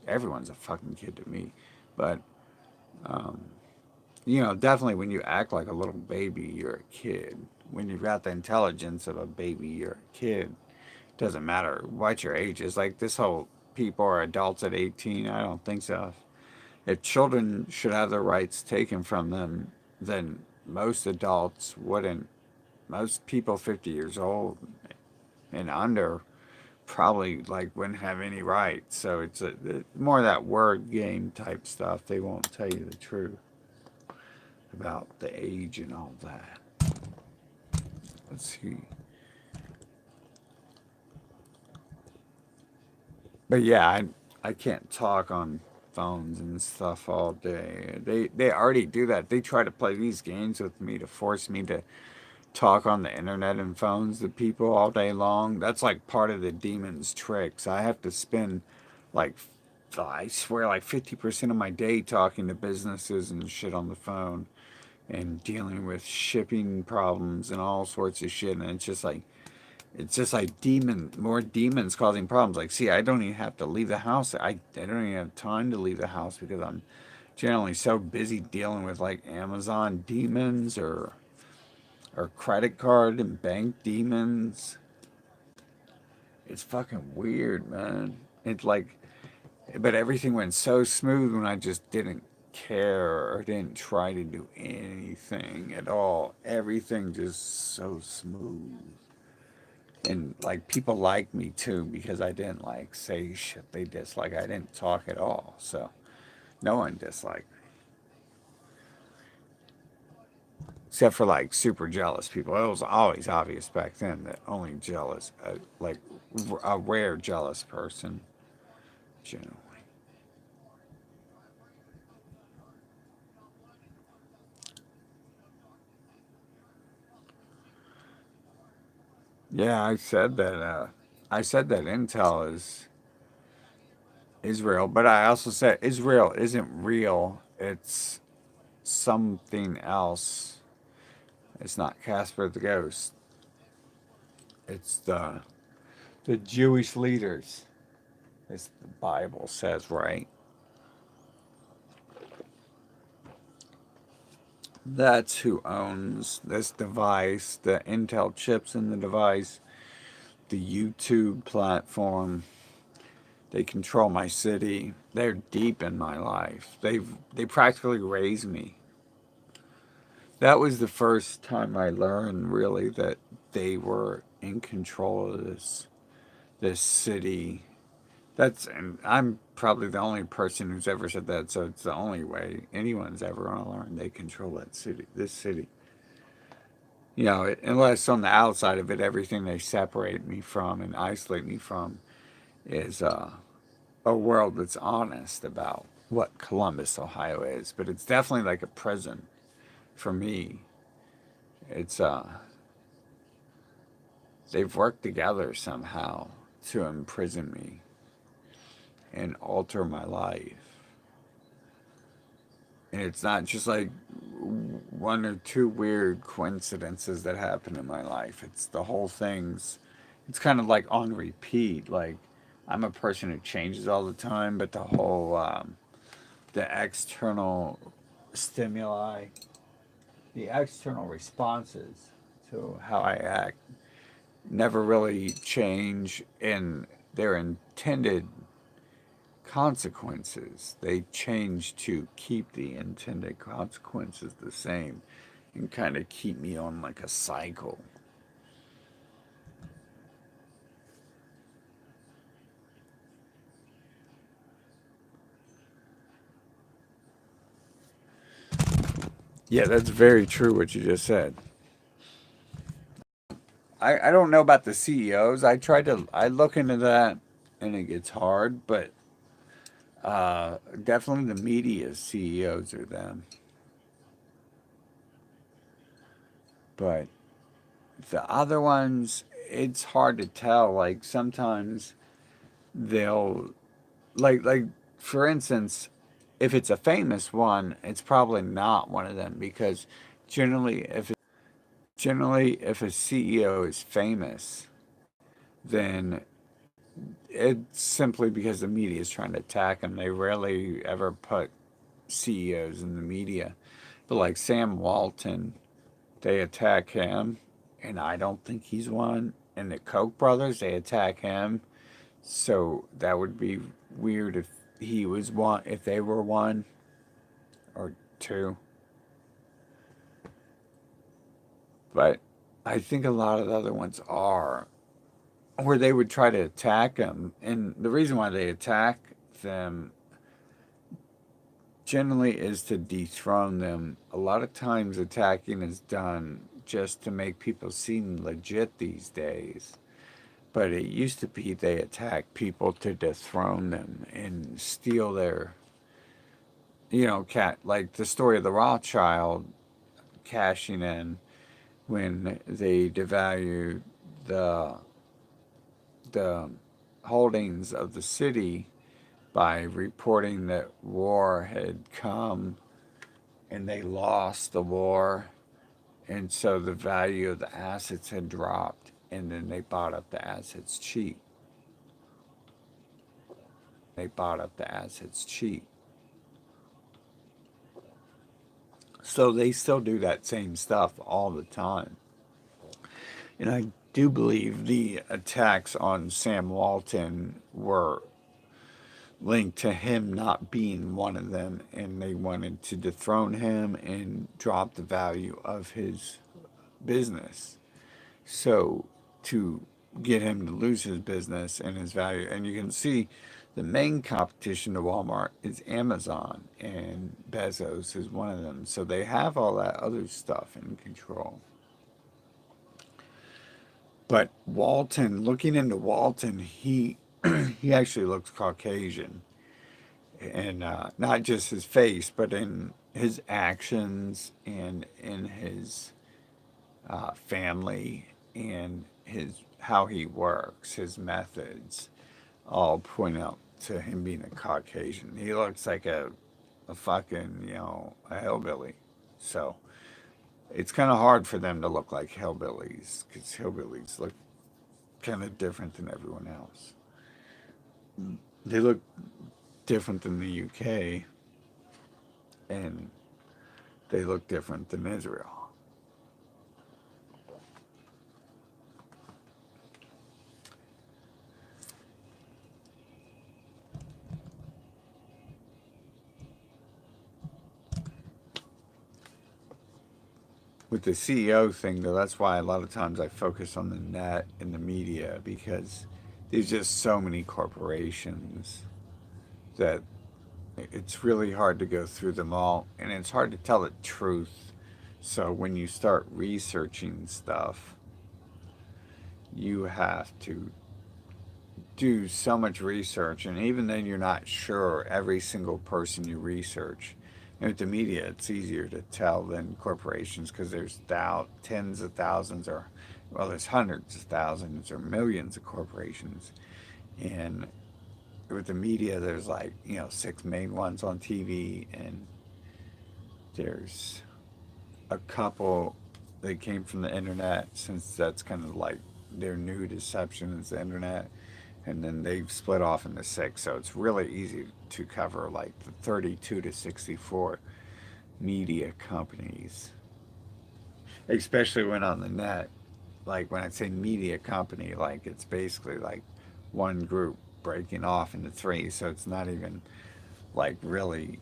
Everyone's a fucking kid to me. But, um, definitely when you act like a little baby, you're a kid. When you've got the intelligence of a baby, you're a kid. Doesn't matter what your age is. Like this whole people are adults at 18. I don't think so. If children should have their rights taken from them, then most adults wouldn't. Most people 50 years old and under probably like wouldn't have any rights. So more of that word game type stuff. They won't tell you the truth about the age and all that. Let's see. But yeah, I can't talk on phones and stuff all day. They already do that. They try to play these games with me to force me to talk on the internet and phones to people all day long. That's like part of the demon's tricks. I have to spend like I swear like 50% of my day talking to businesses and shit on the phone and dealing with shipping problems and all sorts of shit, and it's just like more demons causing problems. Like, see, I don't even have to leave the house. I don't even have time to leave the house because I'm generally so busy dealing with like Amazon demons or credit card and bank demons. It's fucking weird, man. It's like, but everything went so smooth when I just didn't care or didn't try to do anything at all. Everything just so smooth. And like people like me too because I didn't like say shit they dislike. I didn't talk at all, so no one disliked me except for like super jealous people. It was always obvious back then that only jealous, like a rare jealous person, generally. Yeah, I said that. I said that Intel is Israel, but I also said Israel isn't real. It's something else. It's not Casper the Ghost. It's the Jewish leaders, as the Bible says, right? That's who owns this device, the Intel chips in the device, the YouTube platform. They control my city. They're deep in my life. They practically raised me. That was the first time I learned really that they were in control of this city. And I'm probably the only person who's ever said that, so it's the only way anyone's ever gonna learn they control that city, this city. Unless on the outside of it, everything they separate me from and isolate me from is a world that's honest about what Columbus, Ohio is. But it's definitely like a prison for me. It's they've worked together somehow to imprison me and alter my life. And it's not just like one or two weird coincidences that happen in my life. It's the whole thing's, it's kind of like on repeat. Like, I'm a person who changes all the time, but the external stimuli, the external responses to how I act never really change in their intended consequences. They change to keep the intended consequences the same and kind of keep me on like a cycle. Yeah, that's very true what you just said. I don't know about the CEOs. I look into that and it gets hard, but definitely the media CEOs are them. But the other ones, it's hard to tell. Like sometimes they'll like for instance, if it's a famous one, it's probably not one of them because generally if a CEO is famous, then it's simply because the media is trying to attack him. They rarely ever put CEOs in the media. But like Sam Walton, they attack him, and I don't think he's one. And the Koch brothers, they attack him. So that would be weird if he was one, if they were one or two. But I think a lot of the other ones are, where they would try to attack him. And the reason why they attack them generally is to dethrone them. A lot of times attacking is done just to make people seem legit these days. But it used to be they attack people to dethrone them and steal their, cat like the story of the Rothschild cashing in when they devalued the the holdings of the city by reporting that war had come and they lost the war, and so the value of the assets had dropped, and then they bought up the assets cheap. So they still do that same stuff all the time. And I do believe the attacks on Sam Walton were linked to him not being one of them, and they wanted to dethrone him and drop the value of his business. So to get him to lose his business and his value, and you can see the main competition to Walmart is Amazon, and Bezos is one of them. So they have all that other stuff in control. But Walton, looking into Walton, he actually looks Caucasian, and not just his face, but in his actions and in his family and his how he works, his methods, all point out to him being a Caucasian. He looks like a fucking a hillbilly. So it's kind of hard for them to look like hillbillies because hillbillies look kind of different than everyone else. They look different than the UK, and they look different than Israel. With the CEO thing, though, that's why a lot of times I focus on the net and the media because there's just so many corporations that it's really hard to go through them all, and it's hard to tell the truth. So when you start researching stuff, you have to do so much research, and even then, you're not sure every single person you research. And with the media, it's easier to tell than corporations because there's tens of thousands, or well, there's hundreds of thousands or millions of corporations. And with the media, there's like six main ones on TV, and there's a couple that came from the internet, since that's kind of like their new deception is the internet, and then they've split off into six. So it's really easy to cover like the 32 to 64 media companies, especially when on the net. Like when I say media company, like it's basically like one group breaking off into three. So it's not even like really,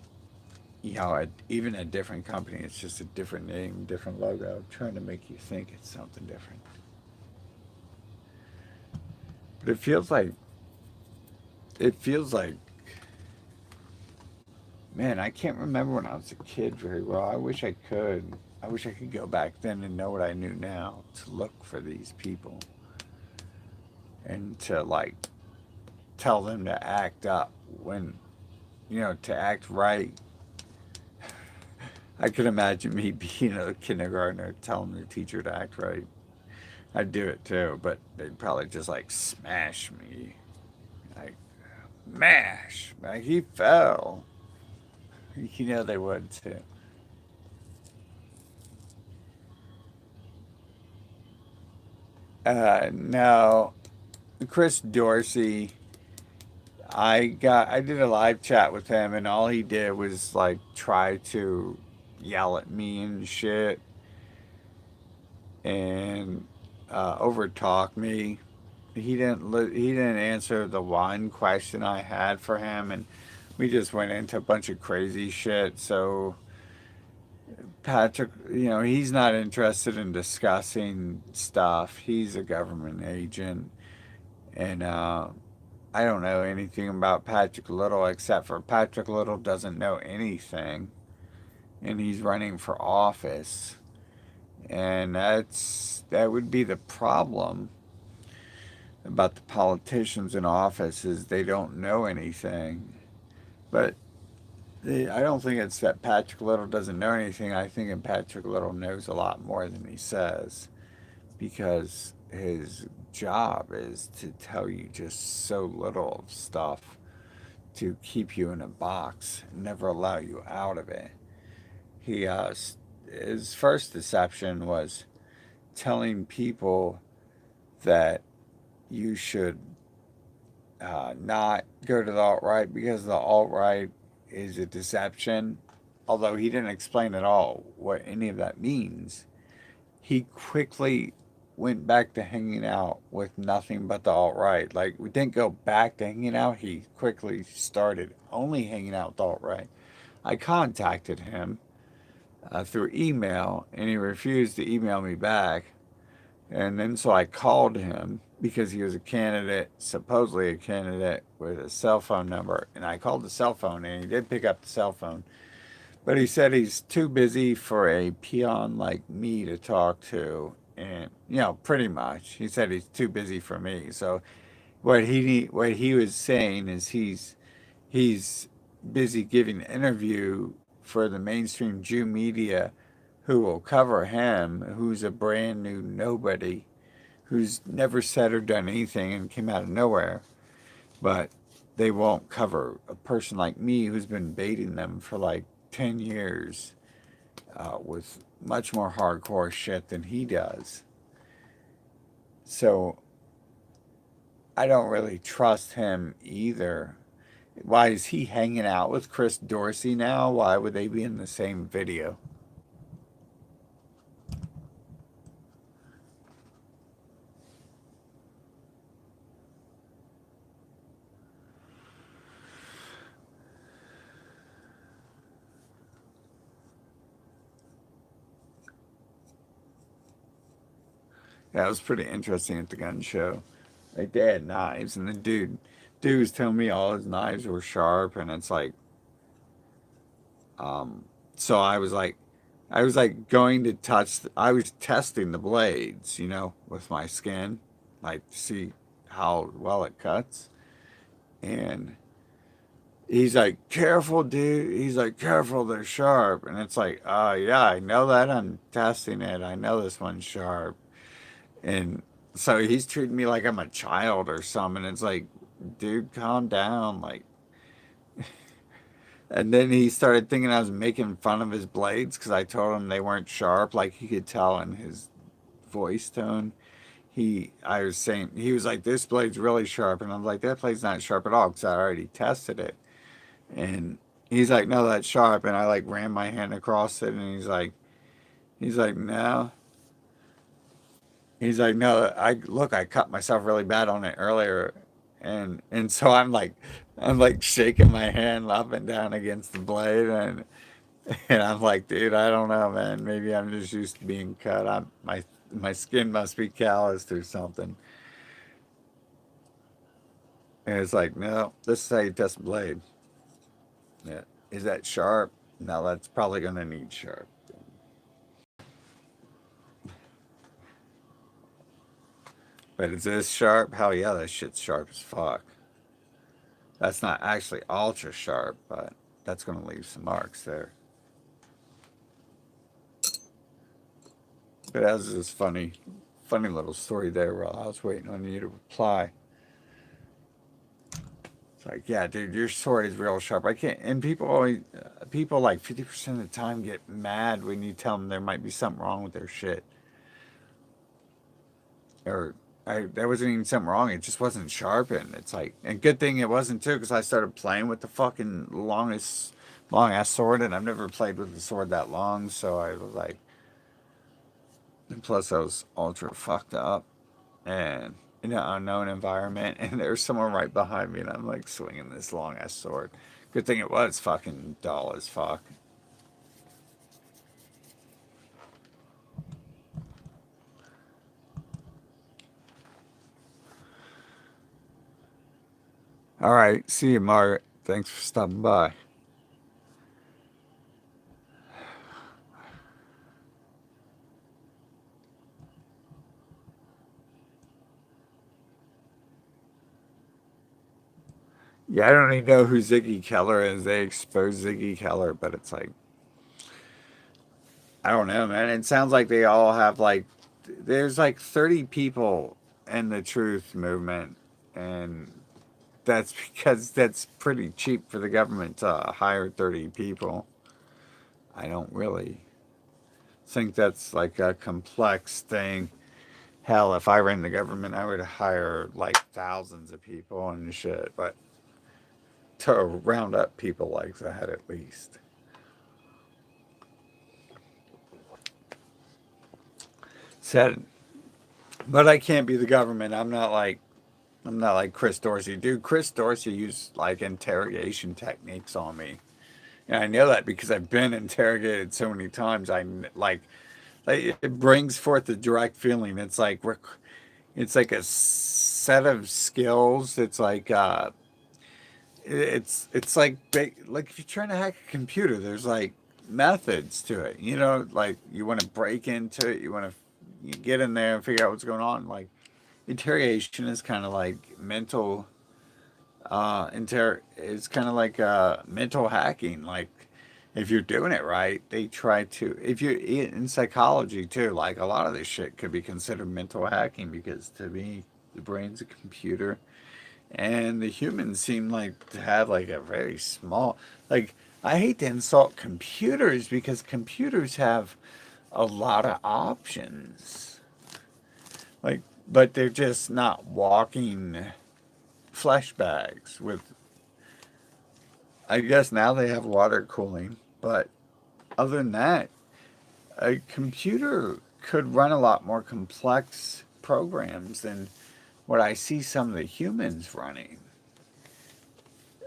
even a different company. It's just a different name, different logo, trying to make you think it's something different. But it feels like Man, I can't remember when I was a kid very well. I wish I could. I wish I could go back then and know what I knew now to look for these people and to like tell them to act up when, to act right. I could imagine me being a kindergartner telling the teacher to act right. I'd do it too, but they'd probably just like smash me. Like, mash. Like, he fell. They would too. No, Chris Dorsey. I did a live chat with him, and all he did was like try to yell at me and shit, and overtalk me. He didn't answer the one question I had for him, and we just went into a bunch of crazy shit. So Patrick, he's not interested in discussing stuff. He's a government agent, and I don't know anything about Patrick Little except for Patrick Little doesn't know anything, and he's running for office, and that would be the problem about the politicians in office is they don't know anything. But I don't think it's that Patrick Little doesn't know anything. I think that Patrick Little knows a lot more than he says because his job is to tell you just so little of stuff to keep you in a box and never allow you out of it. His first deception was telling people that you should not go to the alt right because the alt right is a deception. Although he didn't explain at all what any of that means, he quickly went back to hanging out with nothing but the alt right. Like, we didn't go back to hanging out, he quickly started only hanging out with the alt right. I contacted him through email, and he refused to email me back. And then so I called him because he was a candidate, supposedly a candidate with a cell phone number. And I called the cell phone, and he did pick up the cell phone. But he said he's too busy for a peon like me to talk to. And, pretty much. He said he's too busy for me. So what he was saying is he's busy giving an interview for the mainstream Jew media who will cover him, who's a brand new nobody, who's never said or done anything and came out of nowhere. But they won't cover a person like me who's been baiting them for like 10 years with much more hardcore shit than he does. So I don't really trust him either. Why is he hanging out with Chris Dorsey now? Why would they be in the same video? Yeah, it was pretty interesting at the gun show. Like, they had knives, and the dude was telling me all his knives were sharp, and it's like, um, so I was like going to I was testing the blades, with my skin, like to see how well it cuts, and he's like, "Careful, dude." He's like, "Careful, they're sharp," and it's like, yeah, I know that. I'm testing it. I know this one's sharp." And so he's treating me like I'm a child or something. It's like, dude, calm down. Like, and then he started thinking I was making fun of his blades because I told him they weren't sharp. Like, he could tell in his voice tone. I was saying, he was like, "This blade's really sharp," and I'm like, "That blade's not sharp at all because I already tested it." And he's like, "No, that's sharp," and I like ran my hand across it, and he's like, "No." He's like, "No, I cut myself really bad on it earlier," and so I'm like shaking my hand up and down against the blade, and I'm like, "Dude, I don't know, man. Maybe I'm just used to being cut. My skin must be calloused or something." And it's like, "No, this is how you test a blade." Yeah. Is that sharp? No, that's probably going to need sharp. But is this sharp? Hell yeah, that shit's sharp as fuck. That's not actually ultra sharp, but that's going to leave some marks there. But that was this funny little story there while I was waiting on you to reply. It's like, yeah, dude, your sword is real sharp. I can't. And people like 50% of the time get mad when you tell them there might be something wrong with their shit. Or there wasn't even something wrong. It just wasn't sharpened. It's like, and good thing it wasn't too, because I started playing with the fucking long ass sword, and I've never played with a sword that long. So I was like, and plus I was ultra fucked up and in an unknown environment, and there's someone right behind me, and I'm like swinging this long ass sword. Good thing it was fucking dull as fuck. All right, see you, Margaret. Thanks for stopping by. Yeah, I don't even know who Ziggy Keller is. They exposed Ziggy Keller, but it's like, I don't know, man. It sounds like they all have like, there's like 30 people in the truth movement, and that's because that's pretty cheap for the government to hire 30 people. I don't really think that's like a complex thing. Hell, if I ran the government, I would hire like thousands of people and shit, but to round up people like that at least. Said, but I can't be the government. I'm not like Chris Dorsey. Dude, Chris Dorsey used like interrogation techniques on me. And I know that because I've been interrogated so many times. Like it brings forth a direct feeling. It's like a set of skills. It's like like if you're trying to hack a computer, there's like methods to it. You know, like you want to break into it, you want to you get in there and figure out what's going on. Like interrogation is kind of like mental it's kind of like mental hacking. Like if you're doing it right, they try to, if you're in psychology too, like a lot of this shit could be considered mental hacking, because to me the brain's a computer, and the humans seem like to have like a very small, like, I hate to insult computers because computers have a lot of options, like, but they're just not walking flesh bags with, I guess now they have water cooling, but other than that, a computer could run a lot more complex programs than what I see some of the humans running.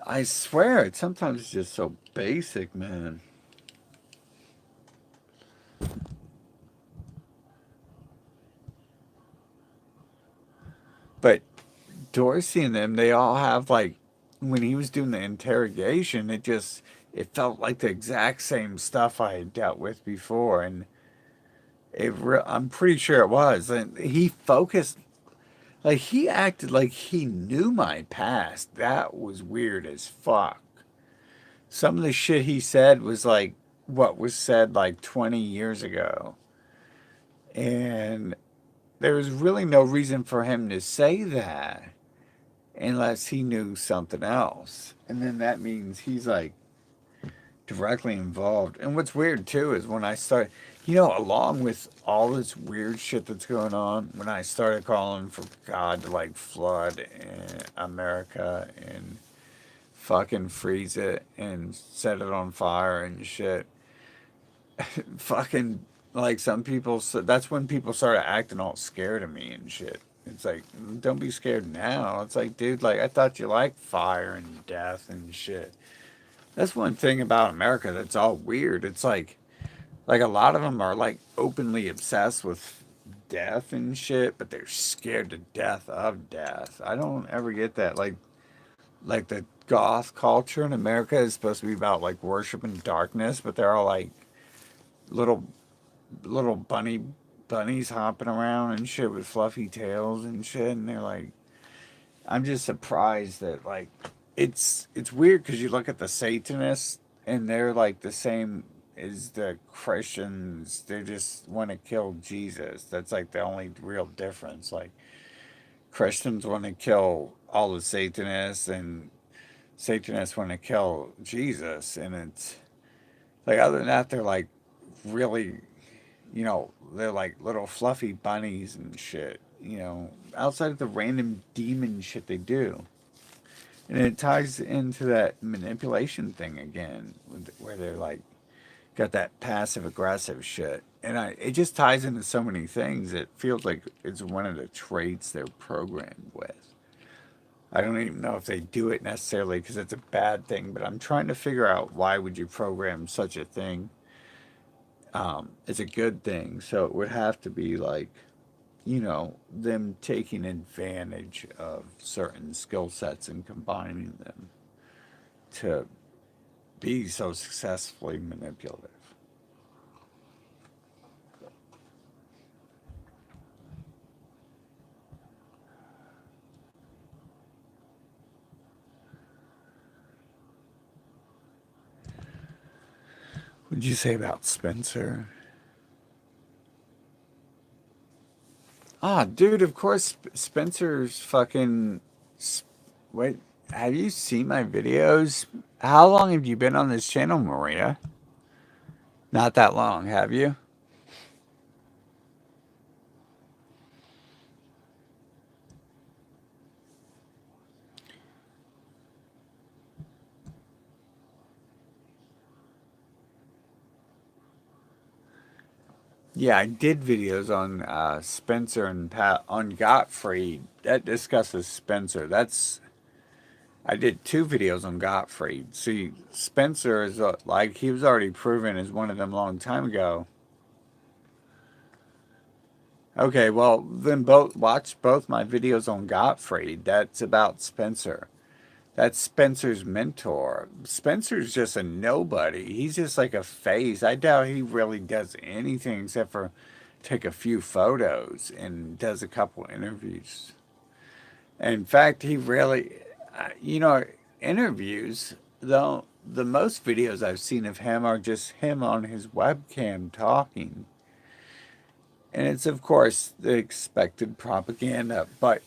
I swear, it's sometimes just so basic, man. But Dorsey and them, they all have like, when he was doing the interrogation, it felt like the exact same stuff I had dealt with before, and I'm pretty sure it was. And he focused, like he acted like he knew my past. That was weird as fuck. Some of the shit he said was like what was said like 20 years ago. And there was really no reason for him to say that unless he knew something else. And then that means he's like directly involved. And what's weird too is when I start, along with all this weird shit that's going on, when I started calling for God to like flood America and fucking freeze it and set it on fire and shit, fucking, like, some people, so that's when people started acting all scared of me and shit. It's like, don't be scared now. It's like, dude, like, I thought you liked fire and death and shit. That's one thing about America that's all weird. It's like a lot of them are like openly obsessed with death and shit, but they're scared to death of death. I don't ever get that. Like like the goth culture in America is supposed to be about like worshiping darkness, but they're all like little little bunnies hopping around and shit with fluffy tails and shit, and they're like, I'm just surprised that like it's weird because you look at the Satanists and they're like the same as the Christians. They just want to kill Jesus. That's like the only real difference. Like Christians want to kill all the Satanists, and Satanists want to kill Jesus. And it's like other than that, they're like really, they're like little fluffy bunnies and shit. Outside of the random demon shit they do. And it ties into that manipulation thing again, where they're like got that passive aggressive shit, and it just ties into so many things. It feels like it's one of the traits they're programmed with. I don't even know if they do it necessarily because it's a bad thing, but I'm trying to figure out why would you program such a thing. It's a good thing, so it would have to be like them taking advantage of certain skill sets and combining them to be so successfully manipulative. What did you say about Spencer? Ah, dude, of course, Spencer's fucking. Wait, have you seen my videos? How long have you been on this channel, Maria? Not that long, have you? Yeah, I did videos on Spencer and on Gottfried that discusses Spencer. I did two videos on Gottfried. See, Spencer is like he was already proven as one of them a long time ago. Okay, well then both watch both my videos on Gottfried. That's about Spencer. That's Spencer's mentor. Spencer's just a nobody. He's just like a face. I doubt he really does anything except for take a few photos and does a couple interviews. In fact, he really, you know, interviews, though, the most videos I've seen of him are just him on his webcam talking. And it's, of course, the expected propaganda, but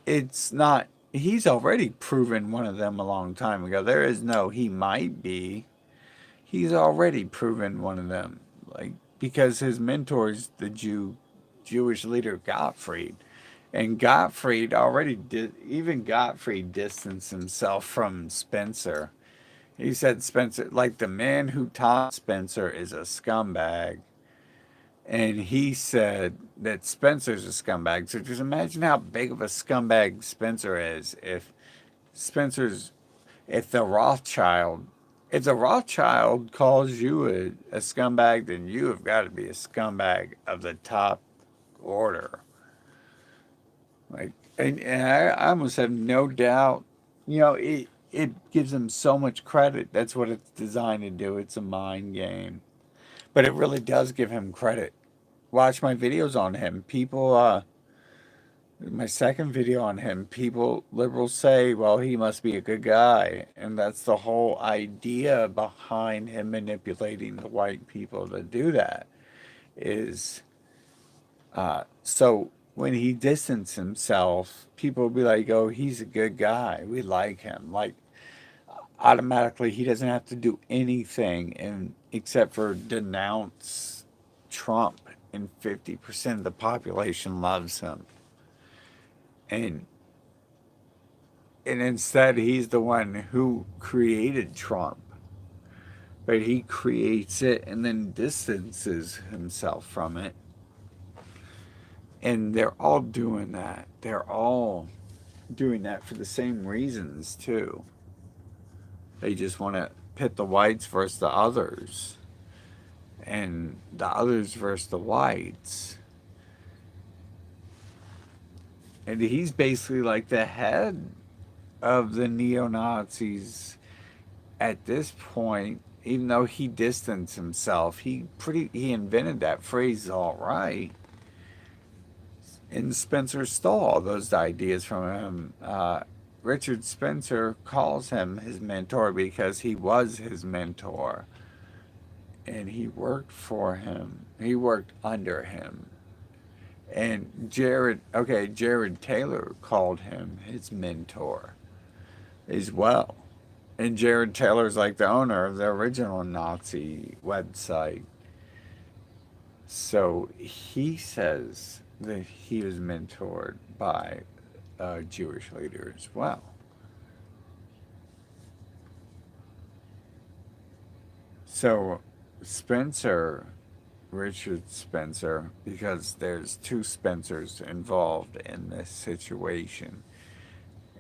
it's not. He's already proven one of them a long time ago. There is no he might be. He's already proven one of them. Like because his mentor's the Jewish leader Gottfried. And Gottfried already did even Gottfried distanced himself from Spencer. He said Spencer like the man who taught Spencer is a scumbag. And he said that Spencer's a scumbag. So just imagine how big of a scumbag Spencer is Spencer's if the Rothschild if the Rothschild calls you a scumbag, then you have got to be a scumbag of the top order. Like, and I almost have no doubt, it gives him so much credit. That's what it's designed to do. It's a mind game, but it really does give him credit. Watch my videos on him. My second video on him, people, liberals say, well, he must be a good guy. And that's the whole idea behind him manipulating the white people to do that is, so when he distanced himself, people will be like, oh, he's a good guy. We like him. Like, automatically, he doesn't have to do anything except for denounce Trump, and 50% of the population loves him. And and instead he's the one who created Trump. But he creates it and then distances himself from it. And they're all doing that. They're all doing that for the same reasons too. They just want to pit the whites versus the others, and the others versus the whites. And he's basically like the head. of the neo-Nazis at this point, even though he distanced himself, he invented that phrase all right. And Spencer stole all those ideas from him. Richard Spencer calls him his mentor because he was his mentor. And he worked for him. He worked under him. And Jared Taylor called him his mentor as well. And Jared Taylor's like the owner of the original Nazi website. So he says that he was mentored by a Jewish leader as well. So Spencer, Richard Spencer, because there's two Spencers involved in this situation,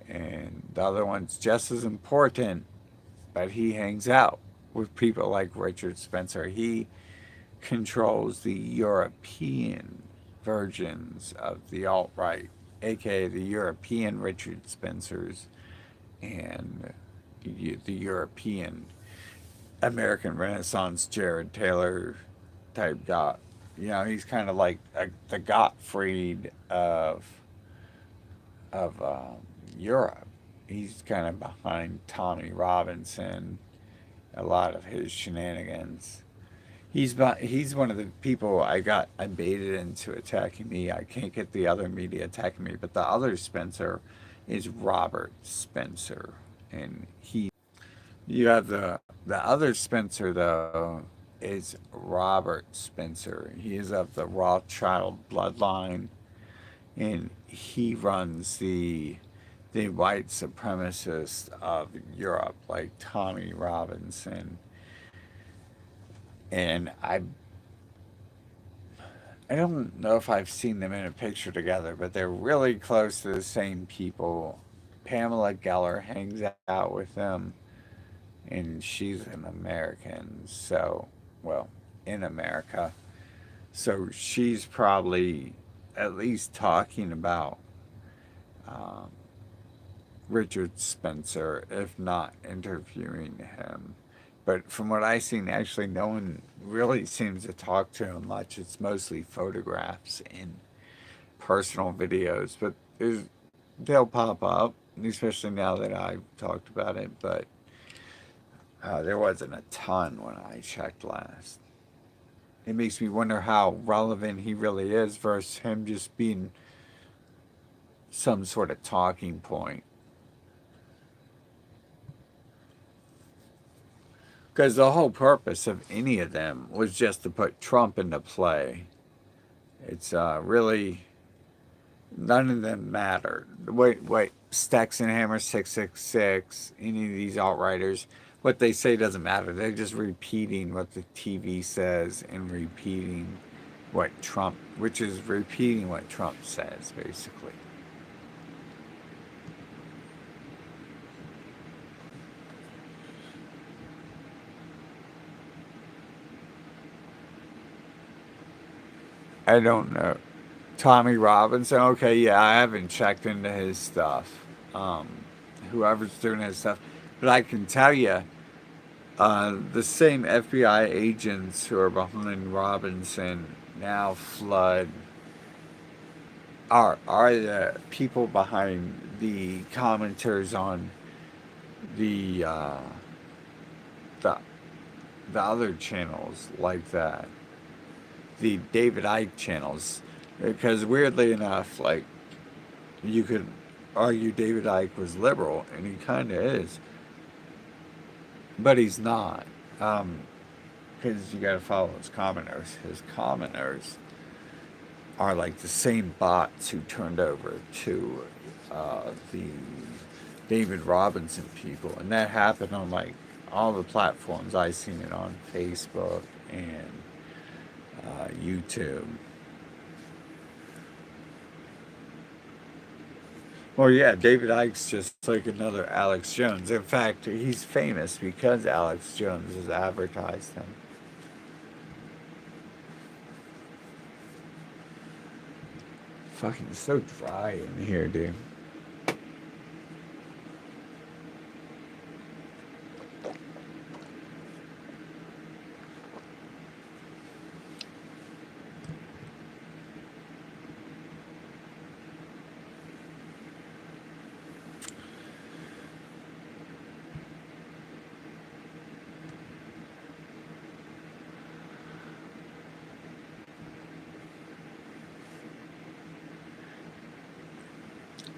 and the other one's just as important, but he hangs out with people like Richard Spencer. He controls the European versions of the alt right, aka the European Richard Spencers and the European American Renaissance Jared Taylor type guy. You know, he's kind of like the Gottfried of Europe. He's kind of behind Tommy Robinson, a lot of his shenanigans. He's one of the people I baited into attacking me. I can't get the other media attacking me, but the other Spencer is Robert Spencer, and you have the other Spencer though is Robert Spencer. He is of the Rothschild bloodline, and he runs the white supremacists of Europe, like Tommy Robinson. And I don't know if I've seen them in a picture together, but they're really close to the same people. Pamela Geller hangs out with them, and she's an American, so, well, in America. So she's probably at least talking about um, Richard Spencer, if not interviewing him. But from what I've seen, actually, no one really seems to talk to him much. It's mostly photographs and personal videos, but they'll pop up, especially now that I've talked about it. But there wasn't a ton when I checked last. It makes me wonder how relevant he really is versus him just being some sort of talking point. Because the whole purpose of any of them was just to put Trump into play. It's really none of them matter. Wait, Stacks and Hammer 666, any of these alt writers, what they say doesn't matter. They're just repeating what the TV says and repeating which is repeating what Trump says, basically. I don't know. Tommy Robinson. Okay, yeah, I haven't checked into his stuff. Um, Whoever's doing his stuff, but I can tell you, the same FBI agents who are behind Robinson now flood are the people behind the commenters on the the the other channels like that, the David Icke channels, because weirdly enough, like you could argue David Icke was liberal, and he kind of is, but he's not. Because you got to follow his commenters. His commenters are like the same bots who turned over to the David Robinson people, and that happened on like all the platforms. I seen it on Facebook and YouTube. Well, yeah, David Icke's just like another Alex Jones. In fact, he's famous because Alex Jones has advertised him. Fucking so dry in here, dude.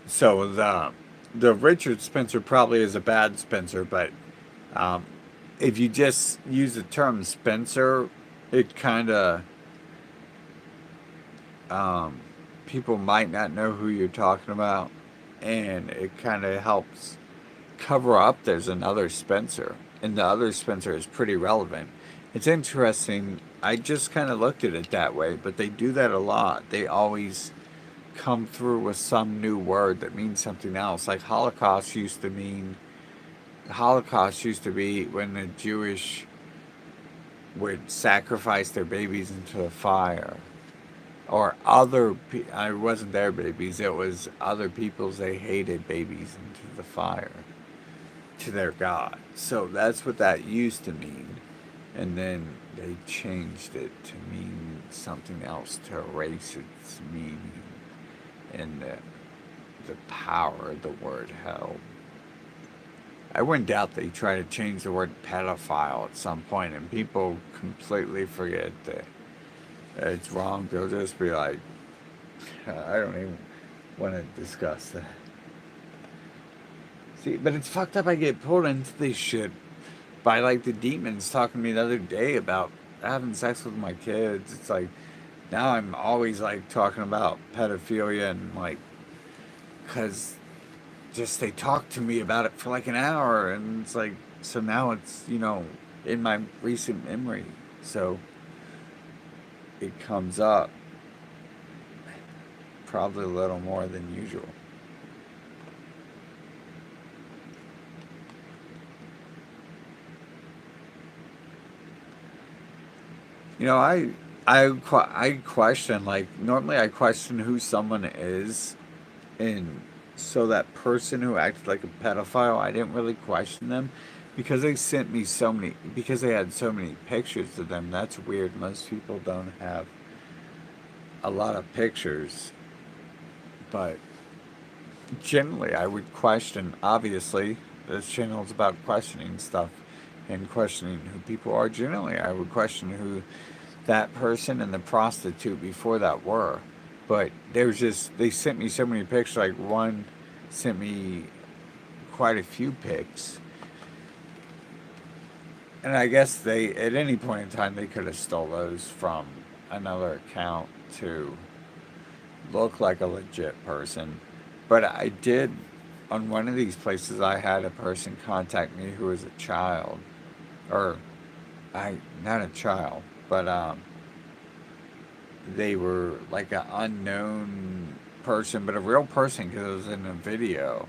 So the Richard Spencer probably is a bad Spencer, but um, if you just use the term Spencer, it kind of um, people might not know who you're talking about, and it kind of helps cover up there's another Spencer, and the other Spencer is pretty relevant. It's interesting. I just kind of looked at it that way, but they do that a lot. They always come through with some new word that means something else. Like Holocaust used to be when the Jewish would sacrifice their babies into the fire, or I wasn't their babies. It was other people's. They hated babies into the fire to their god. So that's what that used to mean, and then they changed it to mean something else to erase its meaning and the power the word held. I wouldn't doubt they try to change the word pedophile at some point, and people completely forget that it's wrong. They'll just be like, I don't even want to discuss that. See, but it's fucked up. I get pulled into this shit by like the demons talking to me the other day about having sex with my kids. It's like now I'm always like talking about pedophilia and like, cause just they talked to me about it for like an hour, and it's like so now it's in my recent memory, so it comes up probably a little more than usual. You know, I question, like, normally I question who someone is, and so that person who acted like a pedophile, I didn't really question them because they sent me so many, because they had so many pictures of them. That's weird. Most people don't have a lot of pictures, but generally I would question. Obviously, this channel is about questioning stuff and questioning who people are. Generally, I would question who that person and the prostitute before that were. But there's just they sent me so many pictures. Like one sent me quite a few pics, and I guess they at any point in time they could have stole those from another account to look like a legit person. But I did on one of these places. I had a person contact me who was a child, or I not a child, but they were like an unknown person, but a real person because it was in a video.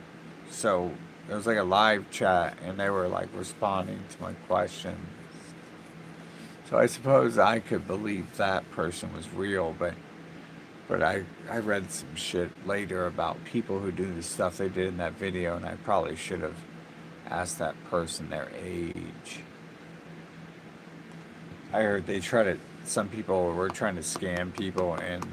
So it was like a live chat, and they were like responding to my questions. So I suppose I could believe that person was real, but I read some shit later about people who do the stuff they did in that video, and I probably should have asked that person their age. I heard some people were trying to scam people and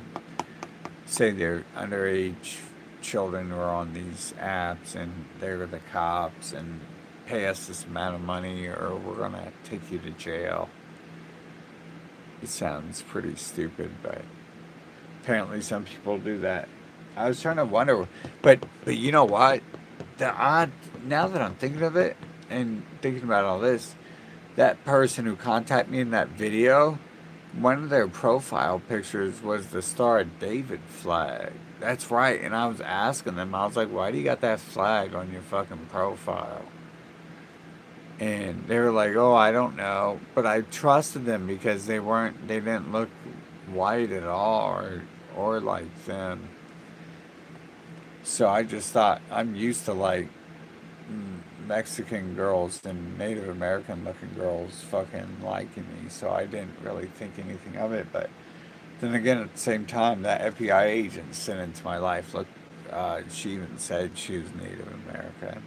say their underage children were on these apps and they're the cops and pay us this amount of money or we're going to take you to jail. It sounds pretty stupid, but apparently some people do that. I was trying to wonder, but you know what? The odd now that I'm thinking of it and thinking about all this, that person who contacted me in that video, one of their profile pictures was the Star of David flag. That's right. And I was asking them, I was like, why do you got that flag on your fucking profile? And they were like, oh, I don't know. But I trusted them because they didn't look white at all or like them. So I just thought, I'm used to like Mexican girls and Native American looking girls fucking liking me, so I didn't really think anything of it. But then again, at the same time, that FBI agent sent into my life. Look, she even said she was Native American,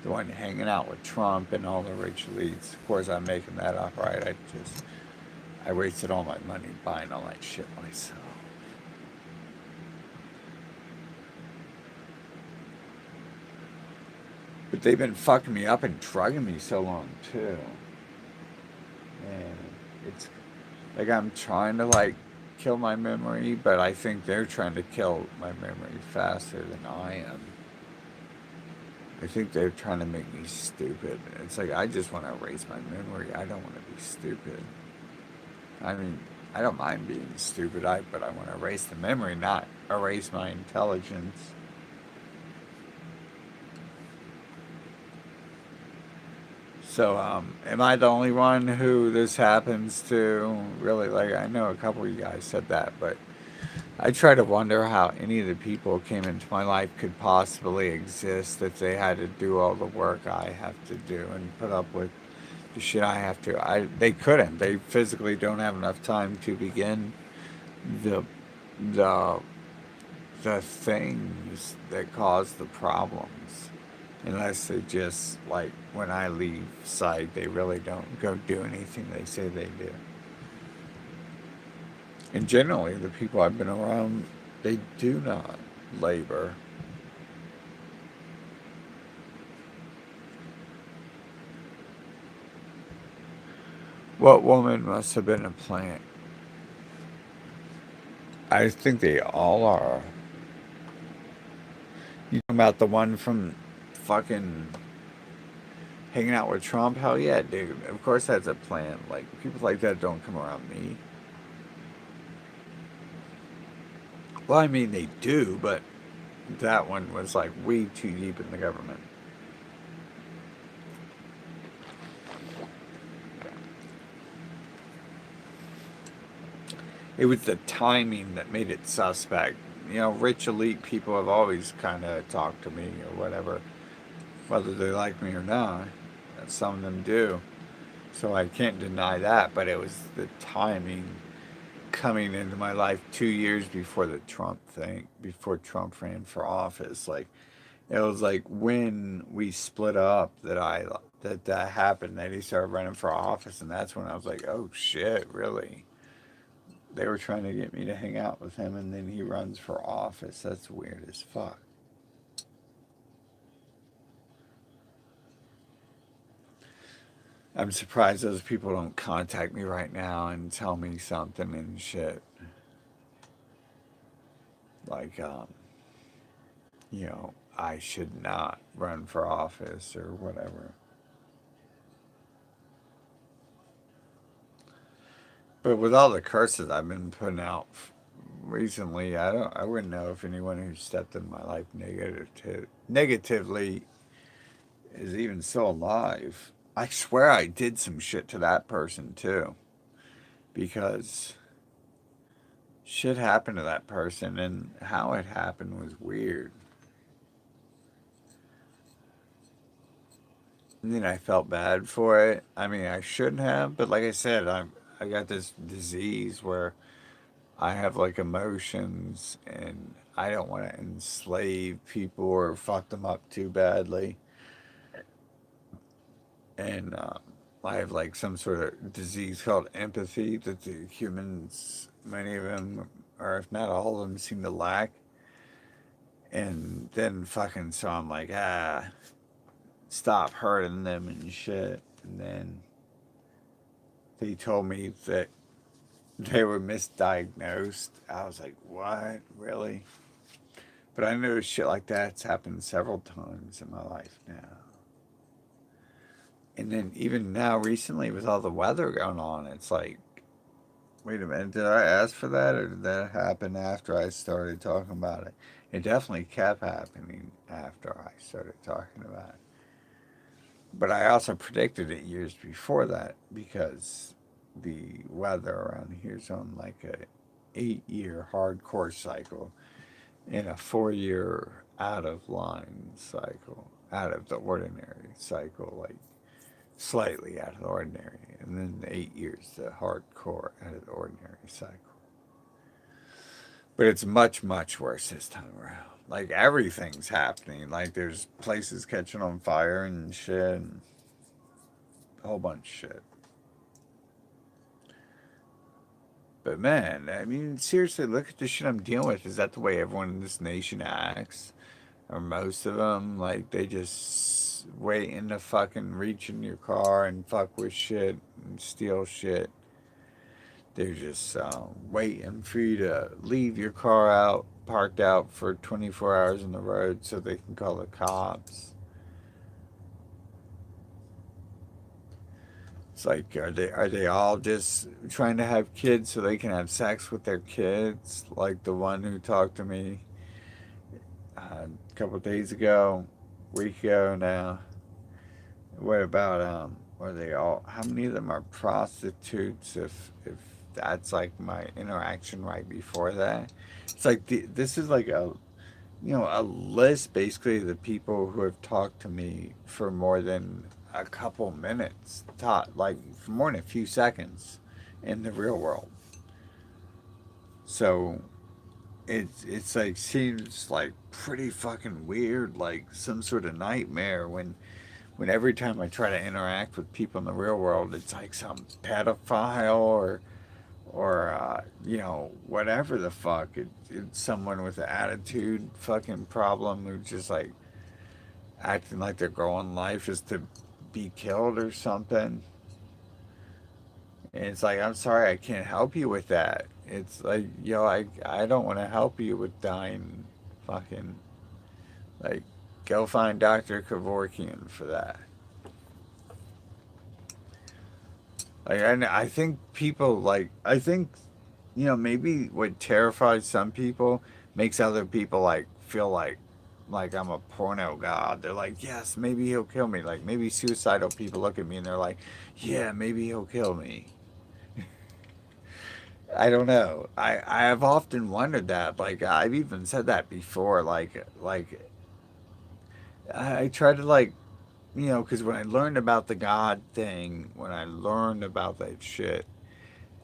the one hanging out with Trump and all the rich elites. Of course, I'm making that up, right? I wasted all my money buying all that shit myself. But they've been fucking me up and drugging me so long too. And it's like I'm trying to like kill my memory, but I think they're trying to kill my memory faster than I am. I think they're trying to make me stupid. It's like I just want to erase my memory. I don't want to be stupid. I mean, I don't mind being stupid, but I want to erase the memory, not erase my intelligence. So, am I the only one who this happens to? Really, like, I know a couple of you guys said that, but I try to wonder how any of the people who came into my life could possibly exist if they had to do all the work I have to do and put up with the shit I have to. They couldn't. They physically don't have enough time to begin the the the things that cause the problems. Unless they just, like, when I leave sight, they really don't go do anything they say they do. And generally, the people I've been around, they do not labor. What woman must have been a plant? I think they all are. You talking about the one from fucking hanging out with Trump? Hell yeah, dude. Of course that's a plant. Like, people like that don't come around me. Well, I mean, they do, but that one was like way too deep in the government. It was the timing that made it suspect. You know, rich elite people have always kind of talked to me or whatever, whether they like me or not. Some of them do. So I can't deny that, but it was the timing coming into my life 2 years before the Trump thing, before Trump ran for office. Like, it was like when we split up that happened, that he started running for office, and that's when I was like, oh shit, really? They were trying to get me to hang out with him, and then he runs for office. That's weird as fuck. I'm surprised those people don't contact me right now and tell me something and shit. Like, I should not run for office or whatever. But with all the curses I've been putting out recently, I wouldn't know if anyone who stepped in my life negatively is even still alive. I swear I did some shit to that person too, because shit happened to that person, and how it happened was weird. And then I felt bad for it. I mean, I shouldn't have, but like I said, I got this disease where I have like emotions, and I don't want to enslave people or fuck them up too badly. And I have like some sort of disease called empathy that the humans, many of them, or if not all of them, seem to lack. And then fucking, so I'm like, stop hurting them and shit. And then they told me that they were misdiagnosed. I was like, what? Really? But I know shit like that's happened several times in my life now. And then even now, recently, with all the weather going on, it's like, wait a minute, did I ask for that or did that happen after I started talking about it? It definitely kept happening after I started talking about it. But I also predicted it years before that because the weather around here is on like a 8 year hardcore cycle and a 4 year out of line cycle, out of the ordinary cycle, like slightly out of the ordinary, and then the 8 years the hardcore out of the ordinary cycle. But it's much, much worse this time around. Like everything's happening. Like there's places catching on fire and shit, and a whole bunch of shit. But man, I mean, seriously, look at the shit I'm dealing with. Is that the way everyone in this nation acts? Or most of them? Like they just waiting to fucking reach in your car and fuck with shit and steal shit. They're just waiting for you to leave your car out, parked out for 24 hours on the road so they can call the cops. It's like, are they all just trying to have kids so they can have sex with their kids? Like the one who talked to me a couple of days ago, week ago now. What about are they all? How many of them are prostitutes? If that's like my interaction right before that, it's like this is like a list basically of the people who have talked to me for more than a couple minutes, like for more than a few seconds in the real world. So it's like seems like pretty fucking weird, like some sort of nightmare when every time I try to interact with people in the real world, it's like some pedophile or whatever the fuck. It's someone with an attitude fucking problem who just like acting like their goal in life is to be killed or something. And it's like, I'm sorry, I can't help you with that. It's like, I don't want to help you with dying. Fucking, like, go find Dr. Kevorkian for that. Like, and I think people, like, I think, maybe what terrifies some people makes other people, like, feel like I'm a porno god. They're like, yes, maybe he'll kill me. Like, maybe suicidal people look at me and they're like, yeah, maybe he'll kill me. I don't know. I have often wondered that. Like I've even said that before. Like I try to like because when I learned about the God thing, when I learned about that shit,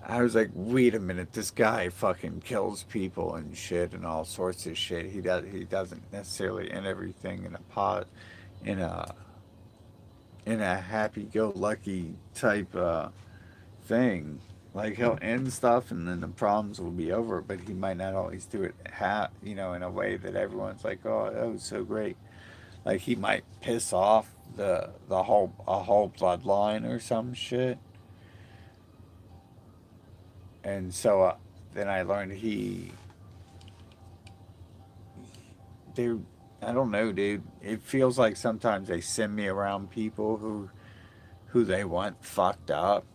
I was like, wait a minute, this guy fucking kills people and shit and all sorts of shit. He doesn't necessarily end everything in a in a happy go lucky type thing. Like he'll end stuff and then the problems will be over, but he might not always do it in a way that everyone's like, oh, that was so great. Like he might piss off the whole a whole bloodline or some shit. And so then I learned they I don't know, dude. It feels like sometimes they send me around people who they want fucked up.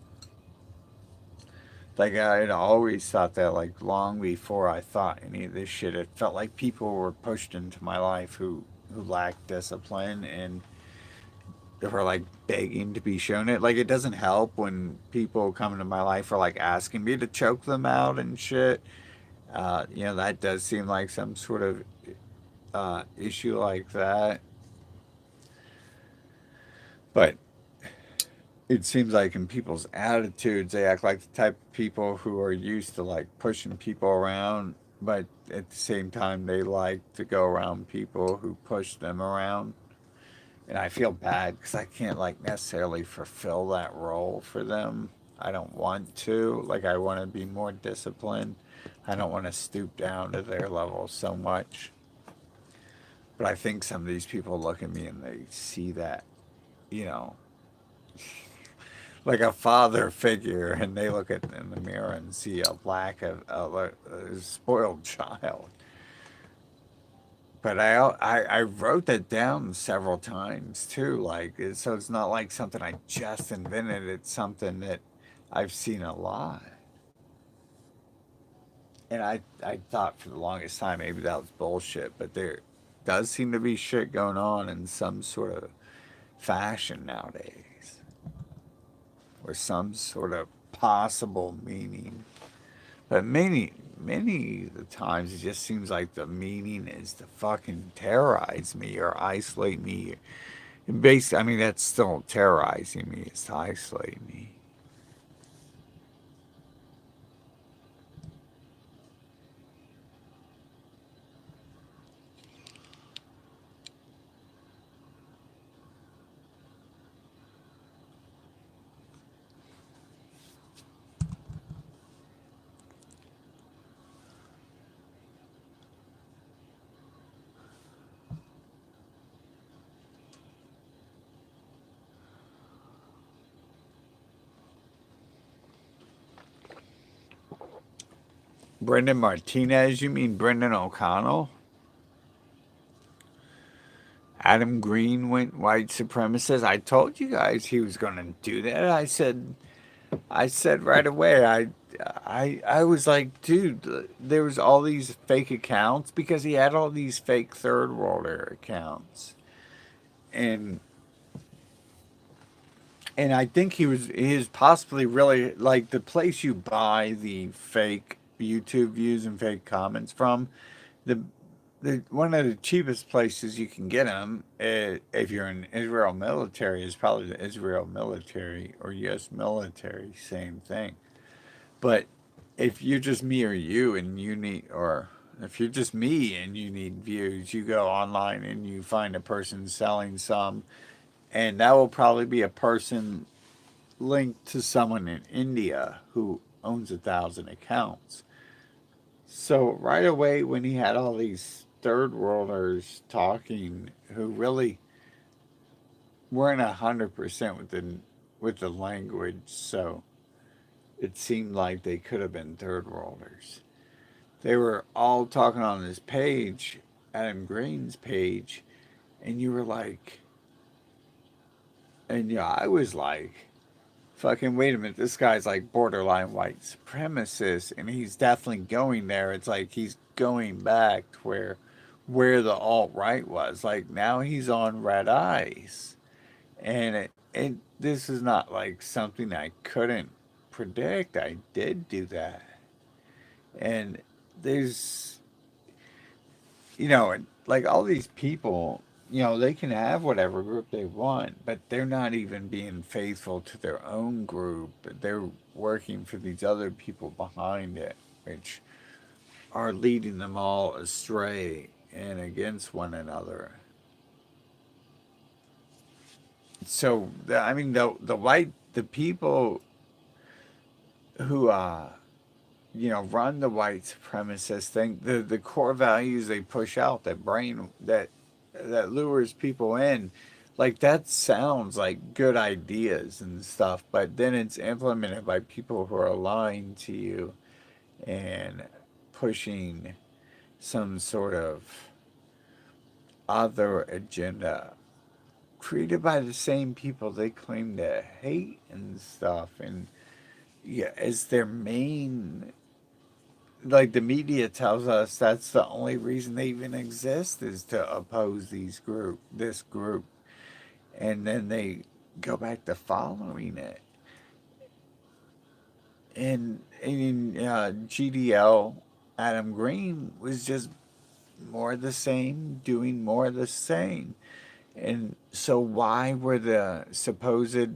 Like I had always thought that, like long before I thought any of this shit, it felt like people were pushed into my life who lacked discipline and they were like begging to be shown it. Like it doesn't help when people come into my life are like asking me to choke them out and shit. That does seem like some sort of issue like that. But it seems like in people's attitudes, they act like the type of people who are used to like pushing people around, but at the same time, they like to go around people who push them around. And I feel bad because I can't like necessarily fulfill that role for them. I don't want to. Like, I want to be more disciplined. I don't want to stoop down to their level so much. But I think some of these people look at me and they see that, you know, like a father figure, and they look at in the mirror and see a lack of a spoiled child. But I wrote that down several times too. Like so, it's not like something I just invented. It's something that I've seen a lot. And I thought for the longest time maybe that was bullshit, but there does seem to be shit going on in some sort of fashion nowadays, or some sort of possible meaning. But many of the times it just seems like the meaning is to fucking terrorize me or isolate me. And basically, I mean, that's still terrorizing me, is to isolate me. Brendan Martinez, you mean Brendan O'Connell? Adam Green went white supremacist. I told you guys he was going to do that. I said right away. I was like, dude, there was all these fake accounts because he had all these fake third worlder accounts, and I think he is possibly really like the place you buy the fake YouTube views and fake comments from. The one of the cheapest places you can get them, if you're in Israel military, is probably the Israel military or U.S. military, same thing. But if you're just me or you and you need, or if you're just me and you need views, you go online and you find a person selling some, and that will probably be a person linked to someone in India who owns 1,000 accounts. So right away, when he had all these third worlders talking who really weren't 100% with the language, so it seemed like they could have been third worlders. They were all talking on this page, Adam Green's page, and you were like, and yeah, I was like, fucking wait a minute, this guy's like borderline white supremacist, and he's definitely going there. It's like he's going back to where the alt right was. Like now he's on red eyes, and this is not like something I couldn't predict. I did do that, and there's like all these people, they can have whatever group they want, but they're not even being faithful to their own group. They're working for these other people behind it, which are leading them all astray and against one another. So, I mean, the people who, run the white supremacist thing, the core values they push out, that lures people in, like that sounds like good ideas and stuff, but then it's implemented by people who are lying to you and pushing some sort of other agenda created by the same people they claim to hate and stuff. And yeah, as their main, like the media tells us, that's the only reason they even exist is to oppose this group, and then they go back to following it. And in GDL, Adam Green was just more of the same, doing more of the same. And so, why were the supposed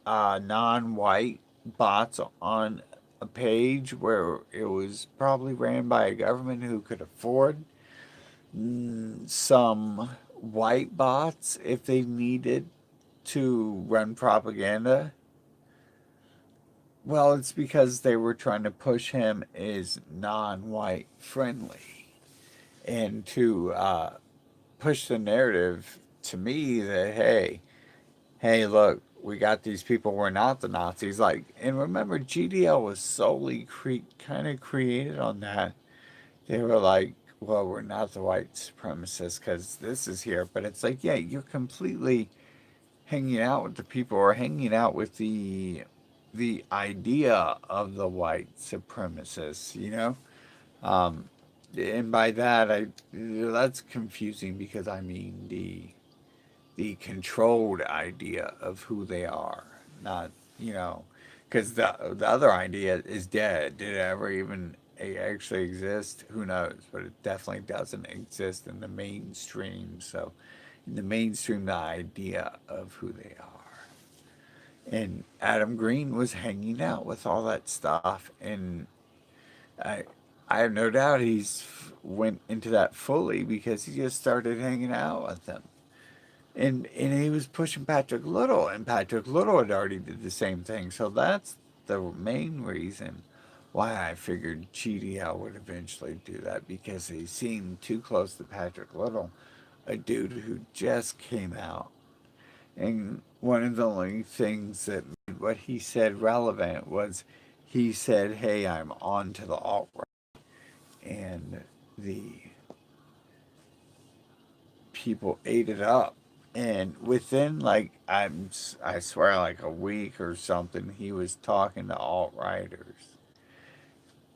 non-white bots on a page where it was probably ran by a government who could afford some white bots if they needed to run propaganda? Well, it's because they were trying to push him as non-white friendly and to push the narrative to me that hey, look, we got these people. We're not the Nazis. Like, and remember, GDL was solely kind of created on that. They were like, well, we're not the white supremacists because this is here. But it's like, yeah, you're completely hanging out with the people or hanging out with the idea of the white supremacists. Um, and by that, that's confusing because I mean the controlled idea of who they are, not because the other idea is dead. Did it ever even actually exist? Who knows? But it definitely doesn't exist in the mainstream. So, in the mainstream, the idea of who they are. And Adam Green was hanging out with all that stuff, and I I have no doubt went into that fully because he just started hanging out with them. And he was pushing Patrick Little, and Patrick Little had already did the same thing. So that's the main reason why I figured GDL would eventually do that because he seemed too close to Patrick Little, a dude who just came out. And one of the only things that made what he said relevant was he said, "Hey, I'm on to the alt right," and the people ate it up. And within like I swear like a week or something, he was talking to alt writers.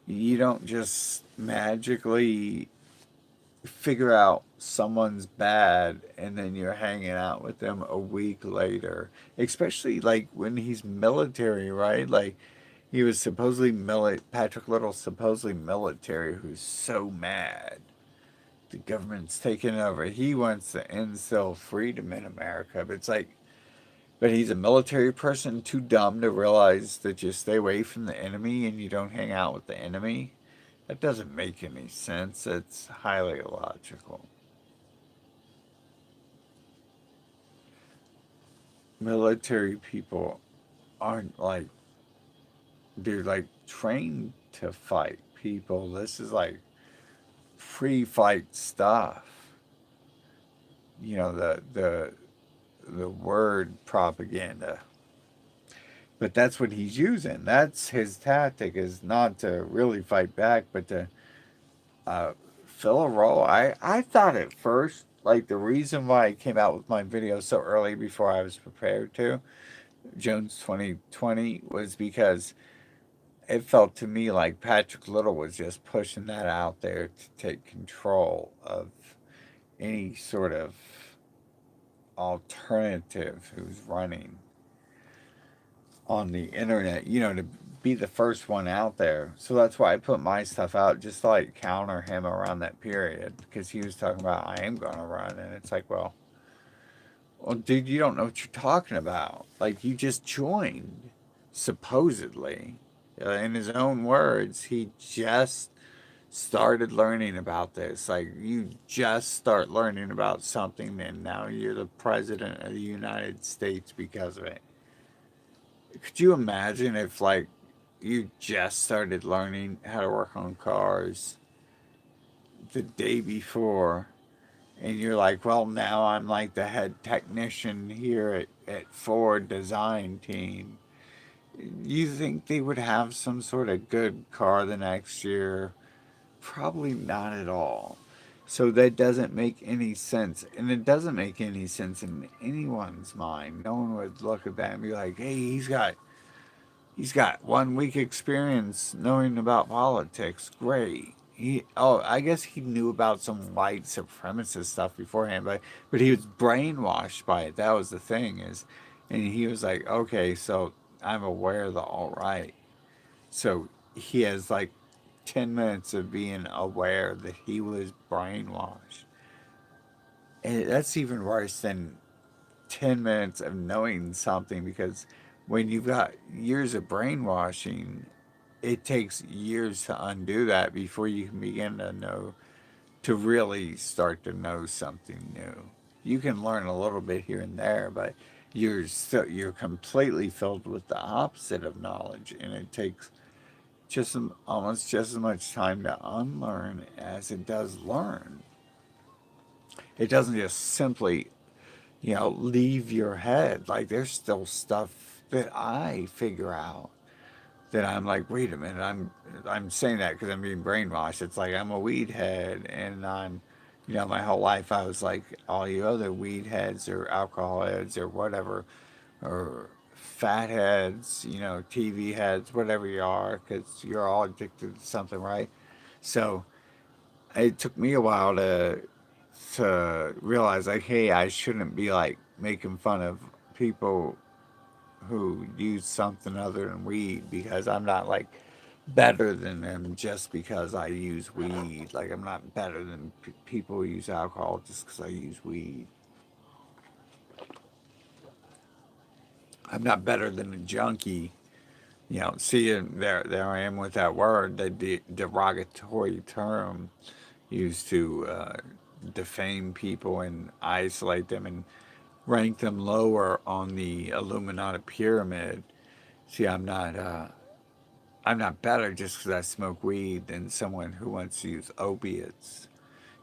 You don't just magically figure out someone's bad and then you're hanging out with them a week later. Especially like when he's military, right? Like he was supposedly Patrick Little supposedly military who's so mad the government's taking over. He wants to instill freedom in America, but it's like, but he's a military person too dumb to realize that you stay away from the enemy and you don't hang out with the enemy. That doesn't make any sense. It's highly illogical. Military people aren't like, they're like trained to fight people. This is like free fight stuff. You know, the word propaganda. But that's what he's using. That's his tactic, is not to really fight back, but to uh, fill a role. I thought at first, like the reason why I came out with my video so early before I was prepared to, Jones 2020, was because it felt to me like Patrick Little was just pushing that out there to take control of any sort of alternative who's running on the internet, you know, to be the first one out there. So that's why I put my stuff out, just to like counter him around that period, because he was talking about I am gonna run, and it's like, well, dude, you don't know what you're talking about. Like you just joined, supposedly, in his own words, he just started learning about this. Like you just start learning about something, and now you're the president of the United States because of it. Could you imagine if like you just started learning how to work on cars the day before and you're like, well, now I'm like the head technician here at Ford design team. You think they would have some sort of good car the next year? Probably not at all. So that doesn't make any sense. And it doesn't make any sense in anyone's mind. No one would look at that and be like, hey, he's got 1 week experience knowing about politics. Great. I guess he knew about some white supremacist stuff beforehand, but he was brainwashed by it. That was the thing and he was like, okay, so I'm aware of the alt right. So he has like 10 minutes of being aware that he was brainwashed. And that's even worse than 10 minutes of knowing something, because when you've got years of brainwashing, it takes years to undo that before you can begin to know, to really start to know something new. You can learn a little bit here and there, but you're completely filled with the opposite of knowledge, and it takes almost just as much time to unlearn as it does learn. It doesn't just simply, leave your head. Like there's still stuff that I figure out that I'm like, wait a minute, I'm saying that because I'm being brainwashed. It's like I'm a weed head, and my whole life I was like all you other weed heads or alcohol heads or whatever, or fat heads, TV heads, whatever you are, because you're all addicted to something, right? So it took me a while to realize like, hey, I shouldn't be like making fun of people who use something other than weed, because I'm not like better than them just because I use weed. Like I'm not better than people who use alcohol just because I use weed. I'm not better than a junkie. See, there I am with that word, the derogatory term used to defame people and isolate them and rank them lower on the Illuminati pyramid. See, I'm not better just because I smoke weed than someone who wants to use opiates.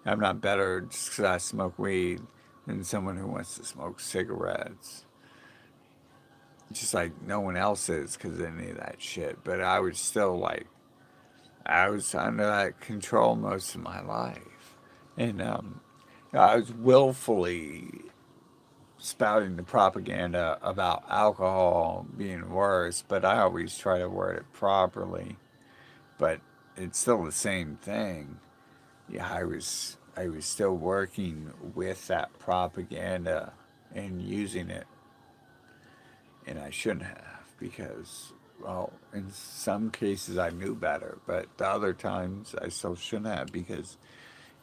I'm not better just because I smoke weed than someone who wants to smoke cigarettes. just like no one else is because of any of that shit. But I was still like, I was under that control most of my life. And I was willfully spouting the propaganda about alcohol being worse, but I always try to word it properly. But it's still the same thing. Yeah, I was still working with that propaganda and using it, and I shouldn't have because, well, in some cases I knew better, but the other times I still shouldn't have because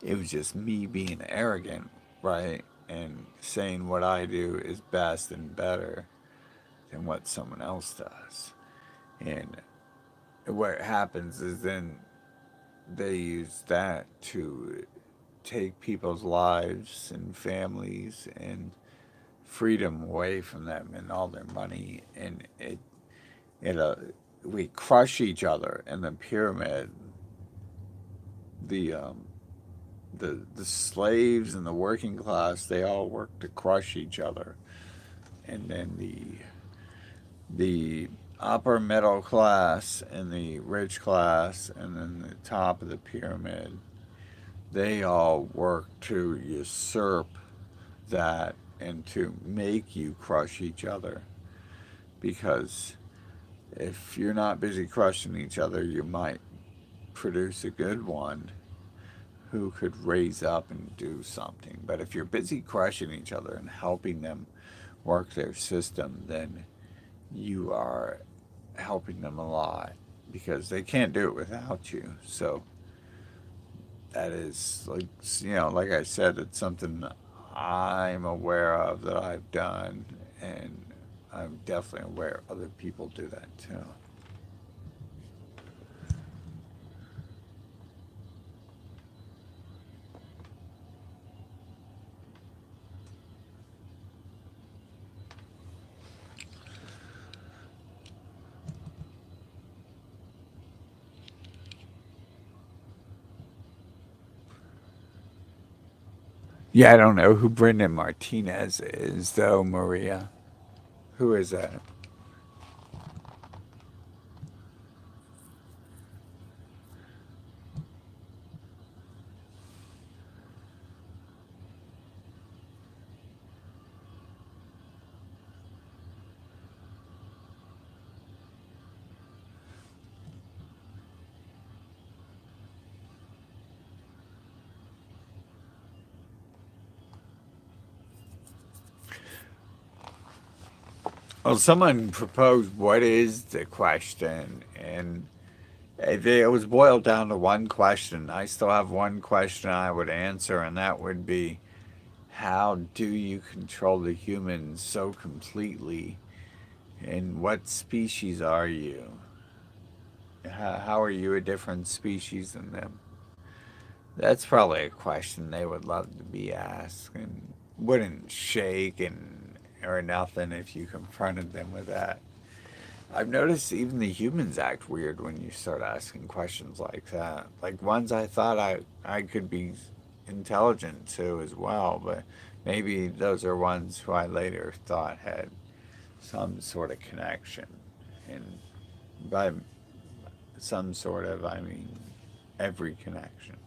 it was just me being arrogant, right? And saying what I do is best and better than what someone else does. And what happens is then they use that to take people's lives and families and freedom away from them and all their money, and it we crush each other in the pyramid. The the slaves and the working class, they all work to crush each other, and then the upper middle class and the rich class and then the top of the pyramid, they all work to usurp that and to make you crush each other, because if you're not busy crushing each other, you might produce a good one who could raise up and do something. But if you're busy crushing each other and helping them work their system, then you are helping them a lot because they can't do it without you. So that is, like, like I said, it's something I'm aware of that I've done, and I'm definitely aware other people do that too. Yeah, I don't know who Brendan Martinez is, though, Maria. Who is that? Well, someone proposed what is the question, and it was boiled down to one question. I still have one question I would answer, and that would be, how do you control the humans so completely? And what species are you? How are you a different species than them? That's probably a question they would love to be asked, and wouldn't shake and or nothing if you confronted them with that. I've noticed even the humans act weird when you start asking questions like that. Like ones I thought I could be intelligent to as well, but maybe those are ones who I later thought had some sort of connection. And by some sort of, I mean every connection.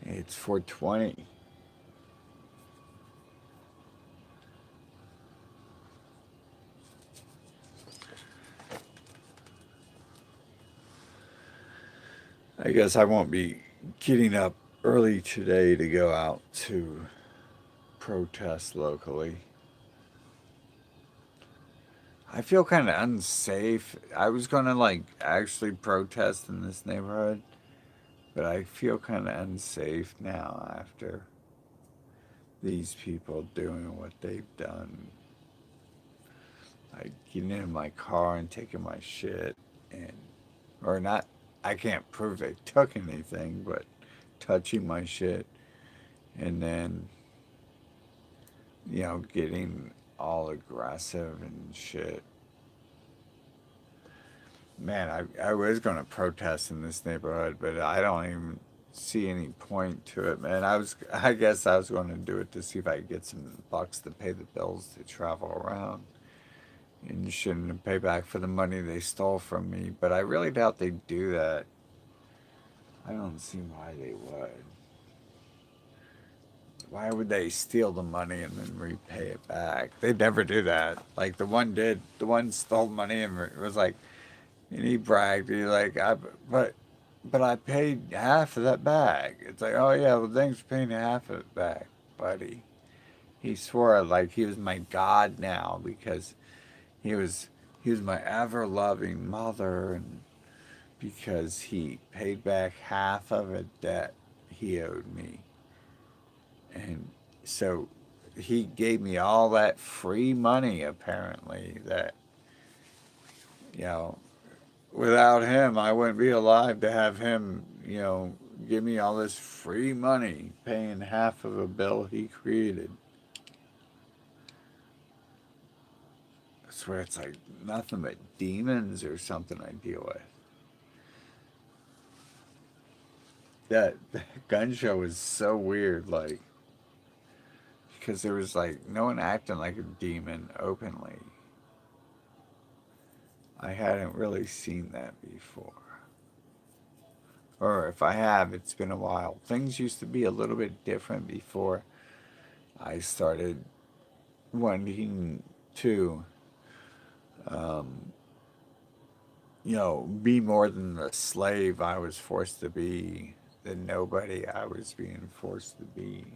It's 420. I guess I won't be getting up early today to go out to protest locally. I feel kind of unsafe. I was going to like actually protest in this neighborhood, But I feel kind of unsafe now after these people doing what they've done. Like getting in my car and taking my shit and, or not, I can't prove they took anything, but touching my shit and then, getting all aggressive and shit. Man, I was going to protest in this neighborhood, but I don't even see any point to it, man. I guess I was going to do it to see if I could get some bucks to pay the bills to travel around and shouldn't pay back for the money they stole from me. But I really doubt they'd do that. I don't see why they would. Why would they steal the money and then repay it back? They'd never do that. Like the one did. The one stole money and was like, and he bragged. He like, but I paid half of that back. It's like, oh yeah, well thanks for paying half of it back, buddy. He swore like he was my god now because he was he was my ever loving mother, and because he paid back half of a debt he owed me, and so he gave me all that free money apparently that you know without him, I wouldn't be alive to have him, give me all this free money, paying half of a bill he created. I swear it's like nothing but demons or something I deal with. That gun show was so weird, like, because there was like no one acting like a demon openly. I hadn't really seen that before. Or if I have, it's been a while. Things used to be a little bit different before I started wanting to, um, be more than the slave I was forced to be, the nobody I was being forced to be.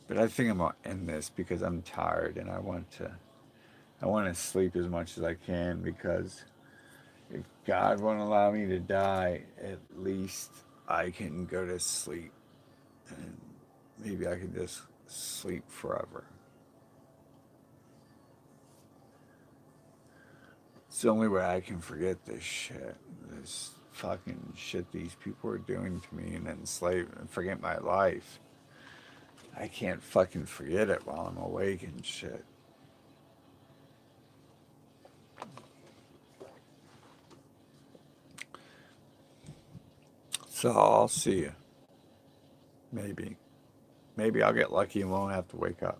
But I think I'm gonna end this because I'm tired and I want to sleep as much as I can because if God won't allow me to die, at least I can go to sleep and maybe I can just sleep forever. It's the only way I can forget this shit. This fucking shit these people are doing to me and enslave and forget my life. I can't fucking forget it while I'm awake and shit. So I'll see you. Maybe. Maybe I'll get lucky and won't have to wake up.